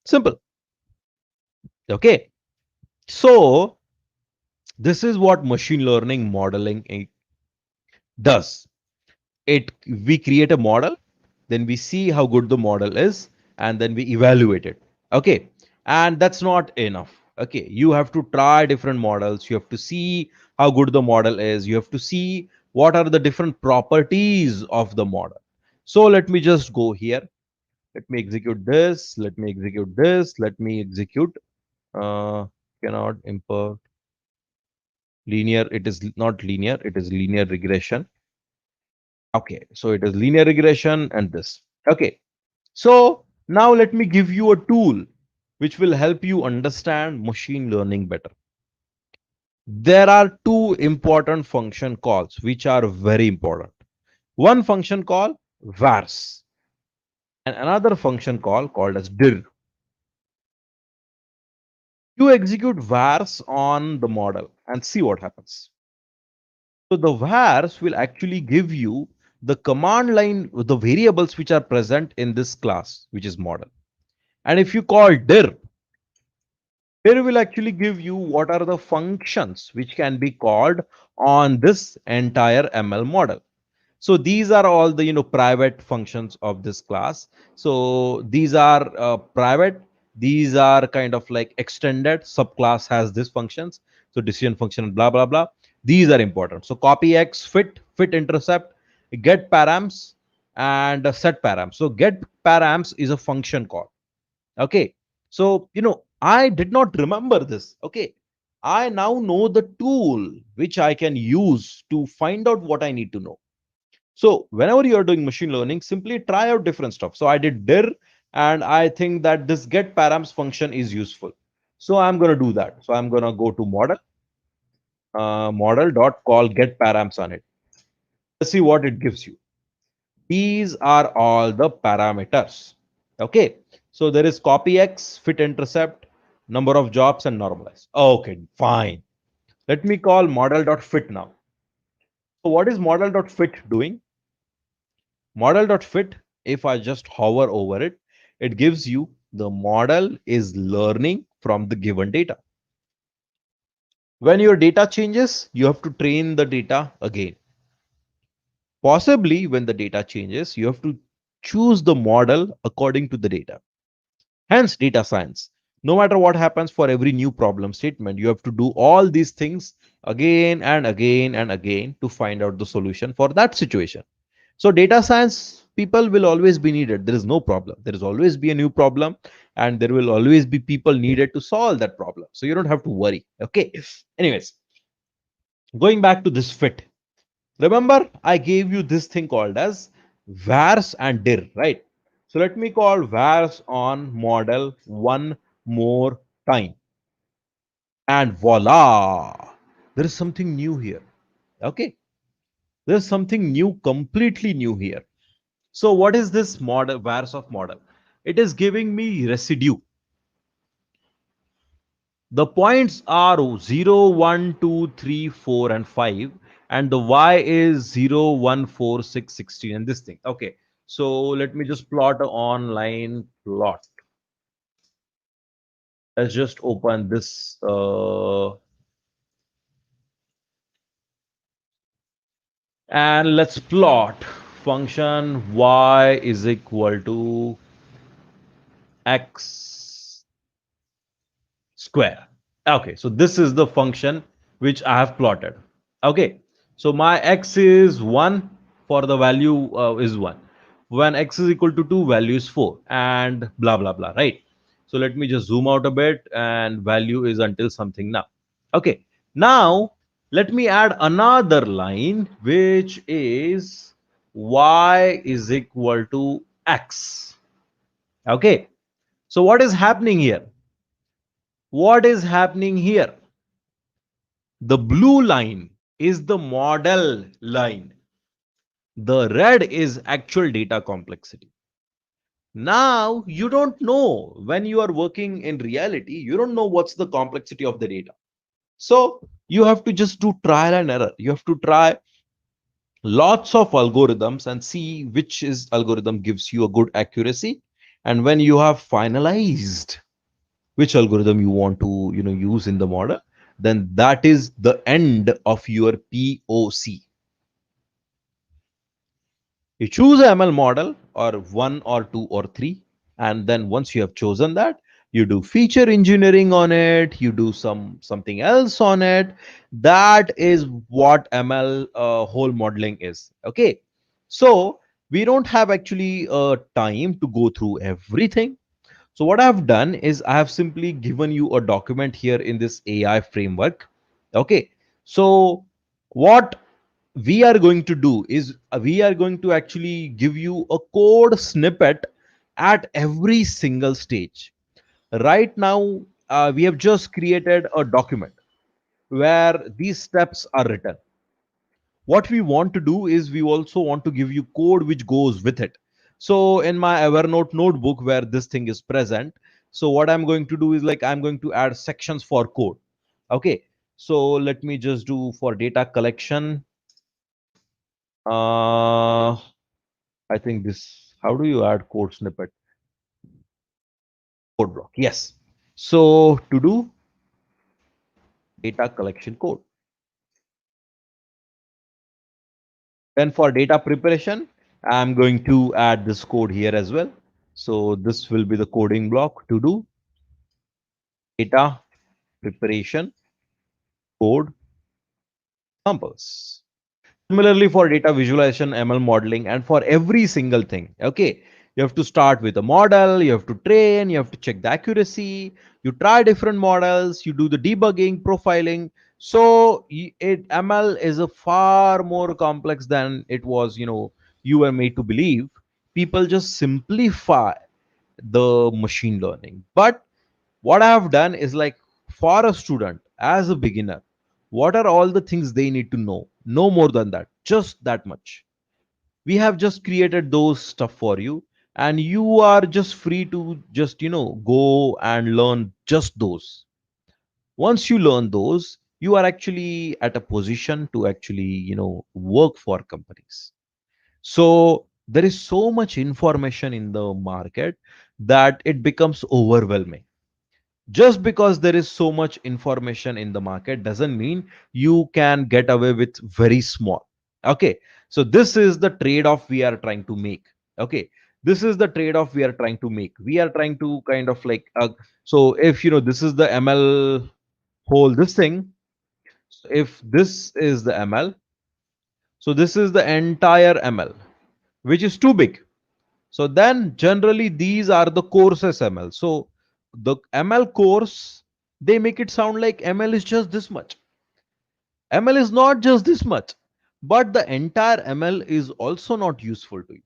Simple. Okay. So this is what machine learning modeling does. We create a model, then we see how good the model is, and then we evaluate it. Okay. And that's not enough. Okay. You have to try different models. You have to see how good the model is. You have to see what are the different properties of the model. So let me just go here. Let me execute this. Let me execute this. Let me execute. Uh, cannot import linear. It is not linear. It is linear regression. Okay, so it is linear regression and this. Okay, so now let me give you a tool which will help you understand machine learning better. There are two important function calls which are very important. One function call vars and another function call called as dir. You execute vars on the model and see what happens. So the vars will actually give you the command line, the variables which are present in this class, which is model. And if you call dir, dir will actually give you what are the functions which can be called on this entire ML model. So these are all the private functions of this class. So these are private. These are kind of like extended subclass has these functions. So decision function, blah blah blah. These are important. So copy x, fit intercept, get params, and set params. So get params is a function call. Okay. So I did not remember this. Okay. I now know the tool which I can use to find out what I need to know. So whenever you are doing machine learning, simply try out different stuff. So I did dir, and I think that this get params function is useful. So I'm going to do that. So I'm going to go to model, model dot call get params on it. Let's see what it gives you. These are all the parameters. Okay. So there is copy x, fit intercept, number of jobs, and normalize. Okay, fine. Let me call model dot fit now. So what is model dot fit doing? Model.fit, if I just hover over it, it gives you the model is learning from the given data. When your data changes, you have to train the data again. Possibly when the data changes, you have to choose the model according to the data. Hence, data science. No matter what happens for every new problem statement, you have to do all these things again and again and again to find out the solution for that situation. So data science people will always be needed. There is no problem. There is always be a new problem, and there will always be people needed to solve that problem. So you don't have to worry. Okay. Anyways, going back to this fit. Remember, I gave you this thing called as vars and dir, right? So let me call vars on model one more time. And voila, there is something new here. Okay. There's something new, completely new here. So what is this model, vars of model? It is giving me residue. The points are 0, 1, 2, 3, 4, and 5. And the y is 0, 1, 4, 6, 16, and this thing. Okay. So let me just plot an online plot. Let's just open this. And let's plot function y is equal to x square. Okay, so this is the function which I have plotted. Okay, so my x is 1 for the value is 1. When x is equal to 2, value is 4 and blah, blah, blah, right? So let me just zoom out a bit and value is until something now. Okay, now let me add another line which is y is equal to x. Okay, so what is happening here? What is happening here? The blue line is the model line. The red is actual data complexity. Now you don't know, when you are working in reality, you don't know what's the complexity of the data. So you have to just do trial and error. You have to try lots of algorithms and see which is algorithm gives you a good accuracy. And when you have finalized which algorithm you want to use in the model, then that is the end of your POC. You choose a ML model, or one or two or three, and then once you have chosen that, you do feature engineering on it, you do something else on it. That is what ML whole modeling is. Okay, so we don't have actually time to go through everything. So what I have done is I have simply given you a document here in this AI framework. Okay, so what we are going to do is we are going to actually give you a code snippet at every single stage. Right now, we have just created a document where these steps are written. What we want to do is we also want to give you code which goes with it. So in my Evernote notebook where this thing is present, so what I'm going to do is, like, I'm going to add sections for code. Okay, so let me just do for data collection. I think this, how do you add code snippet? Code block. Yes. So to do data collection code. Then for data preparation, I'm going to add this code here as well. So this will be the coding block to do data preparation code samples. Similarly, for data visualization, ML modeling, and for every single thing, okay, you have to start with a model, you have to train, you have to check the accuracy, you try different models, you do the debugging, profiling. So ML is a far more complex than it was, you were made to believe. People just simplify the machine learning. But what I have done is, like, for a student as a beginner, what are all the things they need to know? No more than that, just that much. We have just created those stuff for you, and you are just free to just go and learn just those. Once you learn those, you are actually at a position to actually work for companies. So there is so much information in the market that it becomes overwhelming. Just because there is so much information in the market doesn't mean you can get away with very small. Okay, so this is the trade off we are trying to make. Okay, this is the trade off we are trying to make. We are trying to kind of like so if this is the ML whole this thing, so if this is the ML, so this is the entire ML, which is too big. So then generally these are the courses ML. So the ML course, they make it sound like ML is just this much. ML is not just this much, but the entire ML is also not useful to you.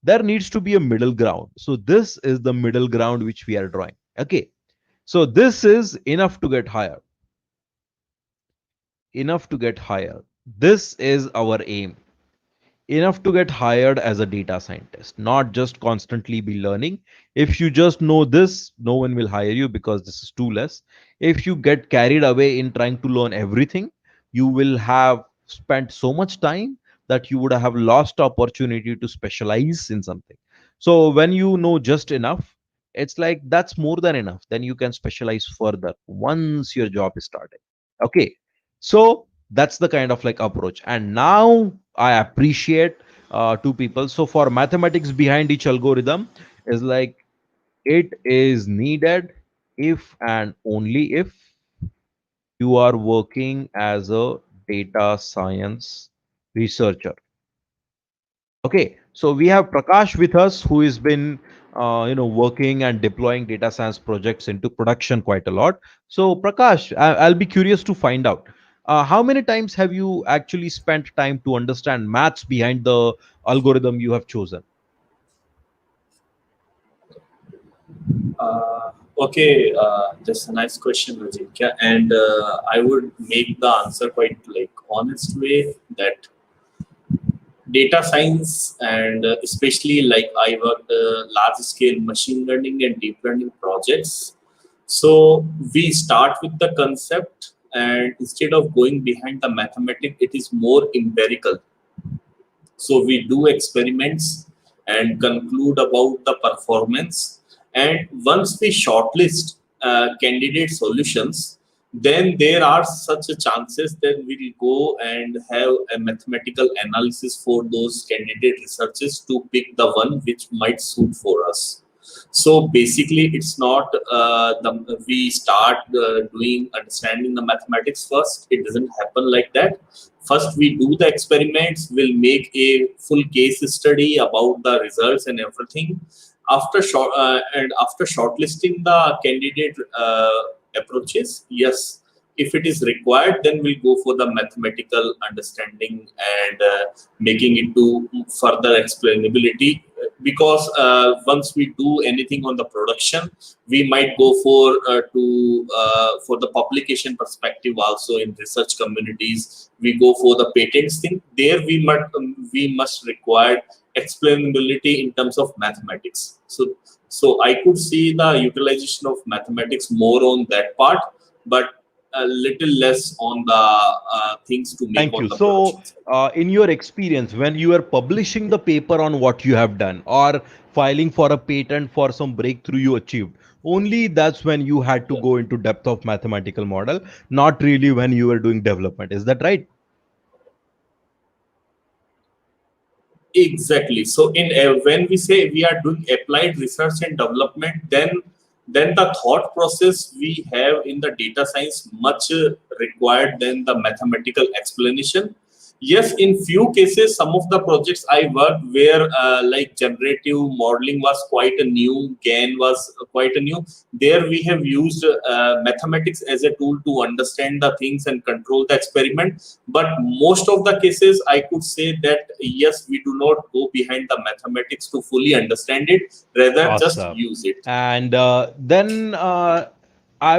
There needs to be a middle ground. So this is the middle ground which we are drawing. Okay. So this is enough to get higher. Enough to get higher. This is our aim. Enough to get hired as a data scientist, not just constantly be learning. If you just know this, no one will hire you because this is too less. If you get carried away in trying to learn everything, you will have spent so much time that you would have lost opportunity to specialize in something. So when you know just enough, it's like that's more than enough. Then you can specialize further once your job is started. Okay, so that's the kind of like approach. And now I appreciate two people. So for mathematics behind each algorithm is like, it is needed if and only if you are working as a data science researcher. Okay, so we have Prakash with us, who has been working and deploying data science projects into production quite a lot. So Prakash, I'll be curious to find out, how many times have you actually spent time to understand maths behind the algorithm you have chosen? Okay, that's a nice question, Rajik. Yeah, and I would make the answer quite like honest way that data science, and especially like I worked large scale machine learning and deep learning projects. So we start with the concept, and instead of going behind the mathematics, it is more empirical. So we do experiments and conclude about the performance. And once we shortlist candidate solutions, then there are such a chances that we will go and have a mathematical analysis for those candidate researches to pick the one which might suit for us. So basically, it's not we start doing understanding the mathematics first. It doesn't happen like that. First, we do the experiments. We'll make a full case study about the results and everything. After shortlisting the candidate approaches, yes, if it is required, then we'll go for the mathematical understanding and making it to further explainability. Because once we do anything on the production, we might go for the publication perspective also in research communities. We go for the patents thing. There we must require explainability in terms of mathematics. So I could see the utilization of mathematics more on that part, but a little less on the things to make Thank on you. the So, production. in your experience, when you are publishing the paper on what you have done or filing for a patent for some breakthrough you achieved, only that's when you had to Yeah. go into depth of mathematical model, not really when you were doing development. Is that right? Exactly. So when we say we are doing applied research and development, then the thought process we have in the data science much required than the mathematical explanation. Yes, in few cases, some of the projects I worked where like generative modeling was quite a new, GAN was quite a new. There we have used mathematics as a tool to understand the things and control the experiment. But most of the cases, I could say that yes, we do not go behind the mathematics to fully understand it, rather just Awesome. use it. And then I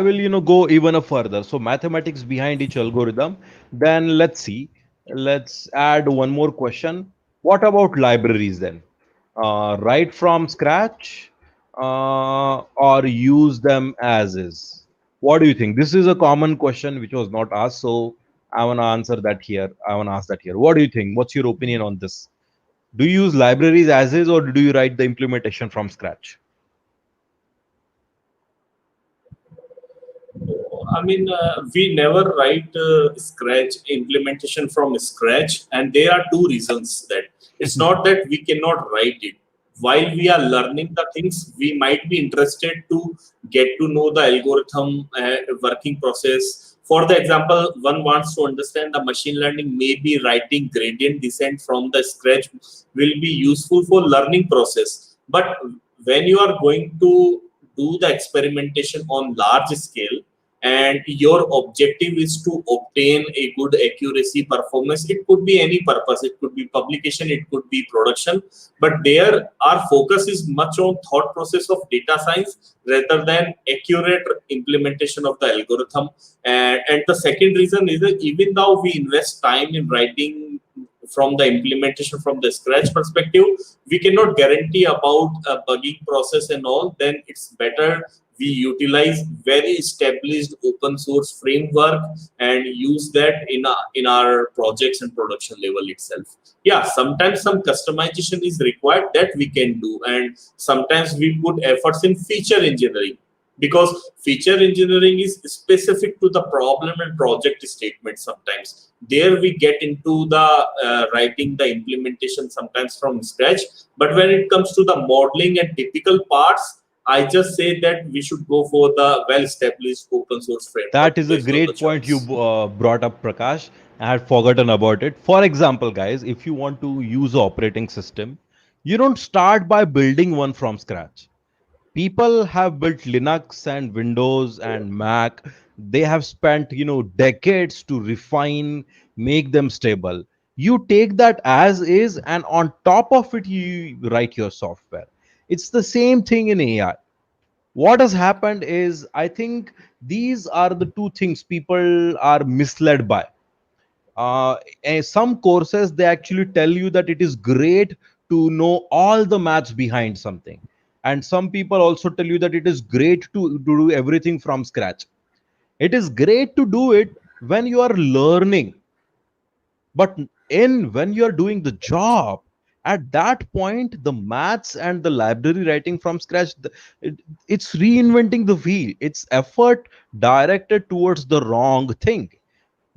will, go even a further. So mathematics behind each algorithm. Then let's see. Let's add one more question. What about libraries then? Write from scratch or use them as is? What do you think? This is a common question which was not asked. So I want to answer that here. I want to ask that here. What do you think? What's your opinion on this? Do you use libraries as is or do you write the implementation from scratch? I mean, we never write scratch implementation from scratch, and there are two reasons that it's not that we cannot write it. While we are learning the things, we might be interested to get to know the algorithm working process. For the example, one wants to understand the machine learning. Maybe writing gradient descent from the scratch will be useful for learning process. But when you are going to do the experimentation on large scale, and your objective is to obtain a good accuracy performance, it could be any purpose, it could be publication, it could be production, but there our focus is much on thought process of data science rather than accurate implementation of the algorithm. And the second reason is that even though we invest time in writing from the implementation from the scratch perspective, we cannot guarantee about a bugging process and all. Then it's better we utilize very established open source framework and use that in our projects and production level itself. Yeah, sometimes some customization is required that we can do, and sometimes we put efforts in feature engineering, because feature engineering is specific to the problem and project statement. Sometimes there we get into the writing the implementation sometimes from scratch, but when it comes to the modeling and typical parts, I just say that we should go for the well-established open source That framework is a based on the great point you choice. brought up, Prakash. I had forgotten about it. For example, guys, if you want to use an operating system, you don't start by building one from scratch. People have built Linux and Windows and Mac. They have spent, decades to refine, make them stable. You take that as is, and on top of it, you write your software. It's the same thing in AI. What has happened is, I think these are the two things people are misled by. Some courses, they actually tell you that it is great to know all the maths behind something, and some people also tell you that it is great to do everything from scratch. It is great to do it when you are learning, but in when you are doing the job, at that point the maths and the library writing from scratch, it's reinventing the wheel. It's effort directed towards the wrong thing.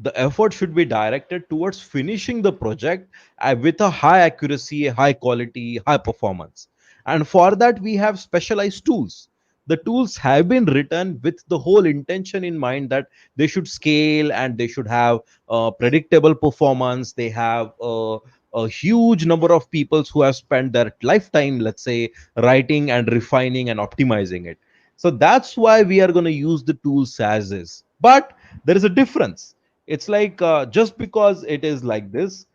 The effort should be directed towards finishing the project with a high accuracy, high quality, high performance. And for that, we have specialized tools. The tools have been written with the whole intention in mind that they should scale and they should have predictable performance. They have a huge number of people who have spent their lifetime, let's say, writing and refining and optimizing it. So that's why we are going to use the tools as is. But there is a difference. It's like just because it is like this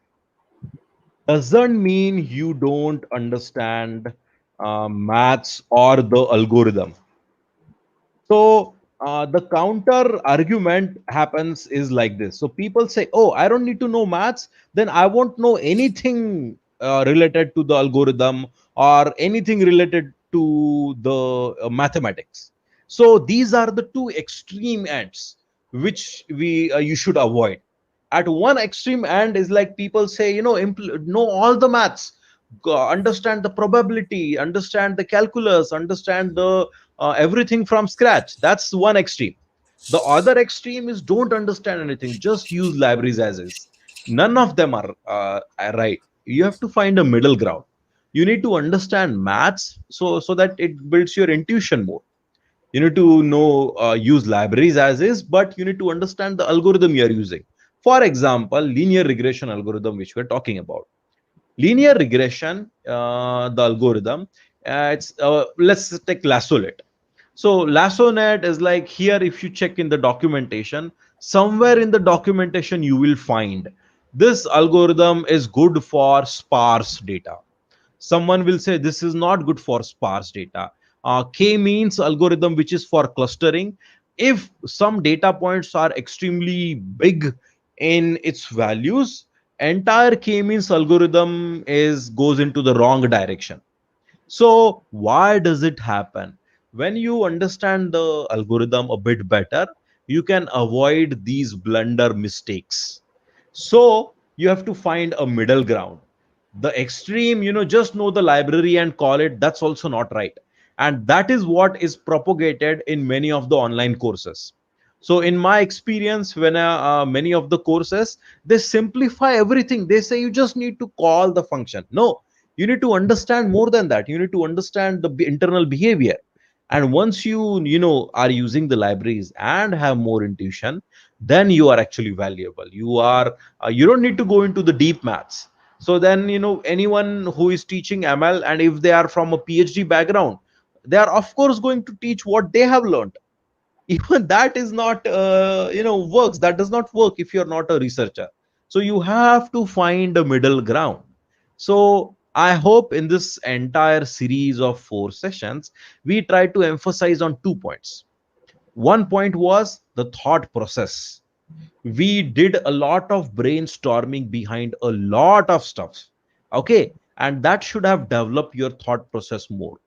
doesn't mean you don't understand maths or the algorithm. So the counter argument happens is like this. So people say, "Oh, I don't need to know maths, then I won't know anything related to the algorithm or anything related to the mathematics." So these are the two extreme ends which we you should avoid. At one extreme end is like people say, know all the maths, understand the probability, understand the calculus, understand the everything from scratch. That's one extreme. The other extreme is don't understand anything, just use libraries as is. None of them are right. You have to find a middle ground. You need to understand maths so that it builds your intuition more. You need to know use libraries as is, but you need to understand the algorithm you are using. For example, linear regression algorithm which we're talking about. Linear regression, the algorithm, it's let's take lassonet. So lassonet is like, here if you check in the documentation, somewhere in the documentation you will find this algorithm is good for sparse data. Someone will say this is not good for sparse data. K means algorithm which is for clustering. If some data points are extremely big in its values, entire K means algorithm is goes into the wrong direction. So why does it happen? When you understand the algorithm a bit better, you can avoid these blunder mistakes. So you have to find a middle ground. The extreme, just know the library and call it, that's also not right. And that is what is propagated in many of the online courses. So in my experience, when many of the courses, they simplify everything. They say you just need to call the function. No, you need to understand more than that. You need to understand the internal behavior. And once you are using the libraries and have more intuition, then you are actually valuable. You don't need to go into the deep maths. So then, anyone who is teaching ML, and if they are from a PhD background, they are of course going to teach what they have learned. Even that is not works. That does not work if you're not a researcher. So you have to find a middle ground. So I hope in this entire series of 4 sessions we try to emphasize on 2 points. One point was the thought process. We did a lot of brainstorming behind a lot of stuff, okay, and that should have developed your thought process more.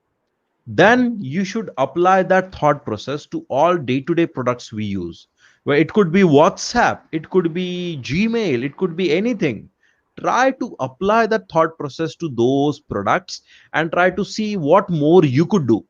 Then you should apply that thought process to all day-to-day products we use, where it could be WhatsApp, it could be Gmail, it could be anything. Try to apply that thought process to those products and try to see what more you could do,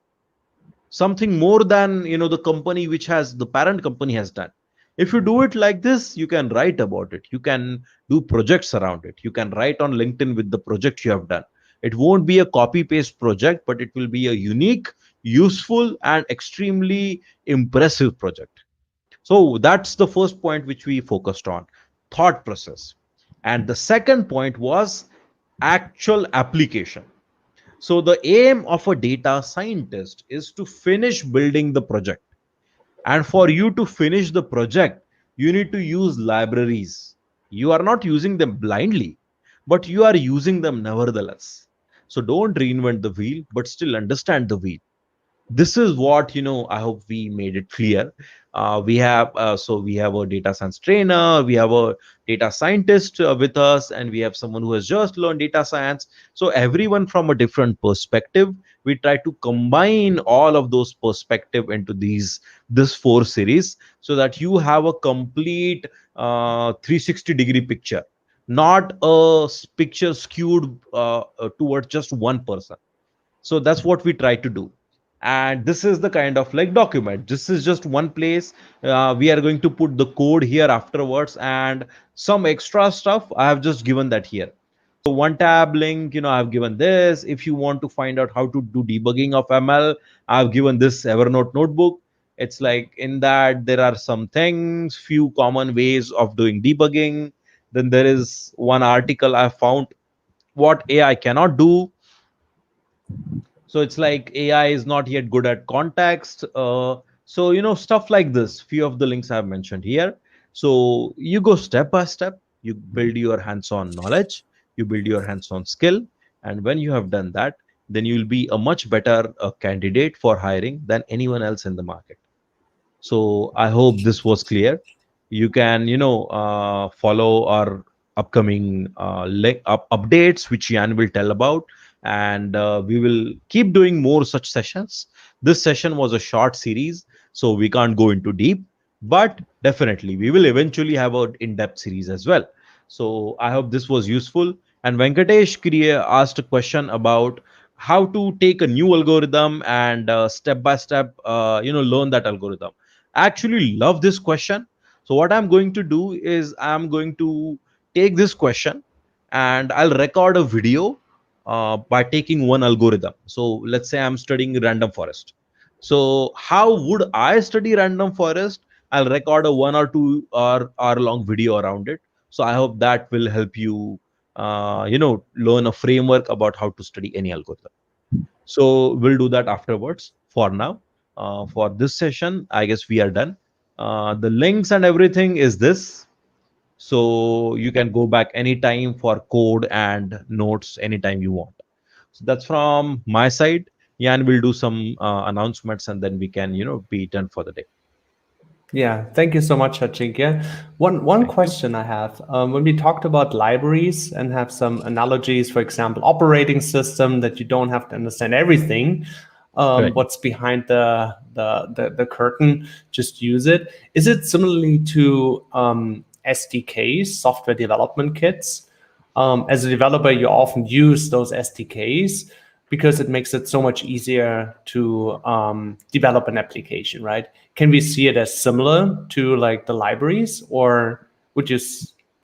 something more than the company which has the parent company has done. If you do it like this, you can write about it, you can do projects around it, you can write on LinkedIn with the project you have done. It won't be a copy paste project, but it will be a unique, useful, and extremely impressive project. So that's the first point which we focused on, thought process. And the second point was actual application. So the aim of a data scientist is to finish building the project. And for you to finish the project, you need to use libraries. You are not using them blindly, but you are using them nevertheless. So don't reinvent the wheel, but still understand the wheel. this is what, I hope we made it clear. We have we have a data science trainer, we have a data scientist with us, and we have someone who has just learned data science. So everyone from a different perspective, we try to combine all of those perspective into this 4 series, so that you have a complete 360-degree picture, not a picture skewed towards just one person. So that's what we try to do. And this is the kind of like document. This is just one place. We are going to put the code here afterwards, and some extra stuff I have just given that here. So one tab link, I've given this. If you want to find out how to do debugging of ML, I've given this Evernote notebook. It's like in that there are some things, few common ways of doing debugging. Then there is one article I found what AI cannot do. So it's like AI is not yet good at context. So stuff like this, few of the links I've mentioned here. So you go step by step, you build your hands-on knowledge, you build your hands-on skill, and when you have done that, then you'll be a much better candidate for hiring than anyone else in the market. So I hope this was clear. You can, follow our upcoming updates, which Jan will tell about, and we will keep doing more such sessions. This session was a short series, so we can't go into deep, but definitely we will eventually have an in-depth series as well. So I hope this was useful. And Venkatesh asked a question about how to take a new algorithm and step by step, learn that algorithm. I actually love this question. So what I'm going to do is I'm going to take this question and I'll record a video by taking one algorithm. So let's say I'm studying random forest. So how would I study random forest? I'll record a 1 or 2 hour long video around it. So I hope that will help you, learn a framework about how to study any algorithm. So we'll do that afterwards. For now, for this session, I guess we are done. The links and everything is this. So you can go back anytime for code and notes anytime you want. So that's from my side. Jan will do some announcements, and then we can, be done for the day. Yeah, thank you so much, Ajinkya. One Thank you. question I have. When we talked about libraries and have some analogies, for example, operating system, that you don't have to understand everything, Right. what's behind the curtain, just use it. Is it similarly to SDKs, software development kits? As a developer, you often use those SDKs because it makes it so much easier to develop an application, right? Can we see it as similar to like the libraries, or do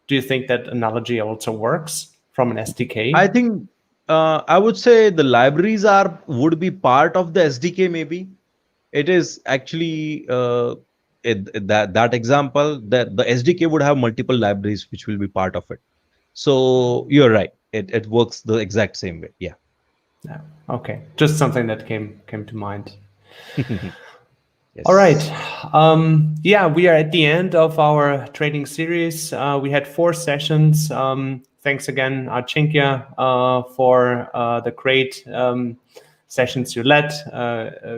you think that analogy also works from an SDK? I think I would say the libraries would be part of the SDK. Maybe it is actually that example that the SDK would have multiple libraries which will be part of it. So you're right. It works the exact same way. Yeah. Yeah. Okay. Just something that came to mind. Yes. All right. Yeah, we are at the end of our training series. We had 4 sessions. Thanks again, Ajinkya, for the great sessions you led,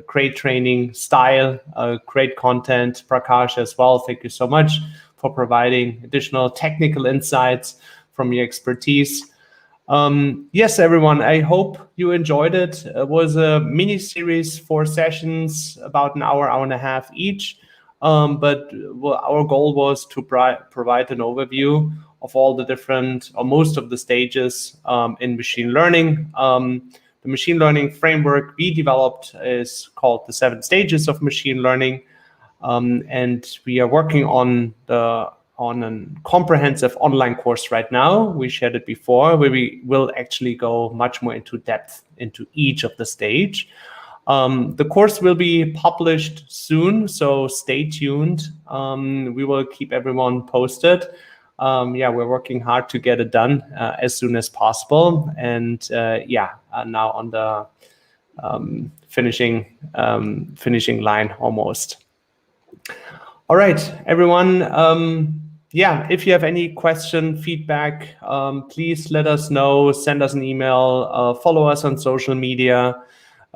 great training style, great content. Prakash as well. Thank you so much for providing additional technical insights from your expertise. Yes, everyone, I hope you enjoyed it. It was a mini series, 4 sessions, about an hour and a half each. But our goal was to provide an overview of all the different, or most of the stages in machine learning. The machine learning framework we developed is called the 7 stages of machine learning. And we are working on a comprehensive online course right now. We shared it before, where we will actually go much more into depth into each of the stage. The course will be published soon, so stay tuned. We will keep everyone posted. Yeah, we're working hard to get it done as soon as possible. And now on the finishing line almost. All right, everyone. Yeah, if you have any question, feedback, please let us know. Send us an email. Follow us on social media.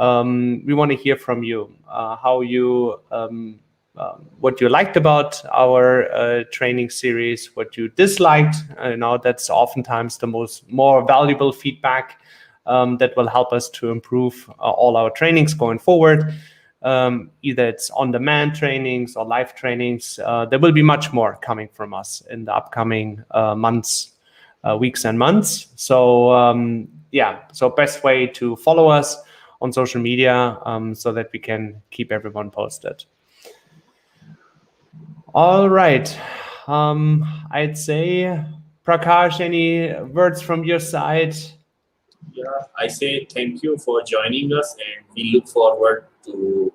We want to hear from you, how you, what you liked about our training series, what you disliked. That's oftentimes the more valuable feedback that will help us to improve all our trainings going forward. Either it's on-demand trainings or live trainings. There will be much more coming from us in the upcoming weeks and months. So so best way to follow us on social media so that we can keep everyone posted. All right. I'd say, Prakash, any words from your side? Yeah, I say thank you for joining us, and we look forward to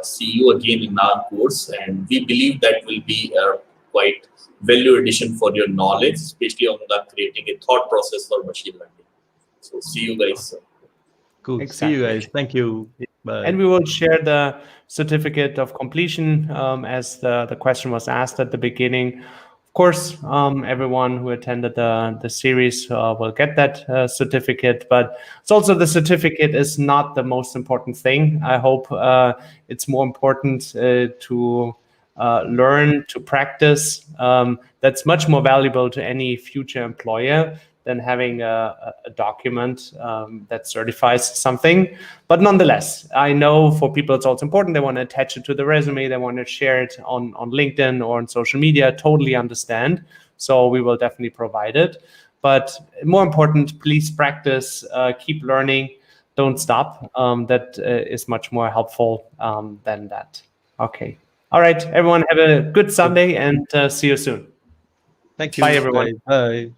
see you again in our course. And we believe that will be a quite value addition for your knowledge, especially on the creating a thought process for machine learning. So see you guys. Cool. Exactly. See you guys. Thank you. Bye. And we will share the certificate of completion as the question was asked at the beginning. Of course, everyone who attended the series will get that certificate, but it's also the certificate is not the most important thing. I hope it's more important to learn, to practice. That's much more valuable to any future employer than having a document that certifies something. But nonetheless, I know for people it's also important. They want to attach it to the resume. They want to share it on LinkedIn or on social media. Totally understand. So we will definitely provide it. But more important, please practice, keep learning, don't stop. That is much more helpful than that. Okay. All right, everyone, have a good Sunday and see you soon. Thank you. Bye, everyone. Bye.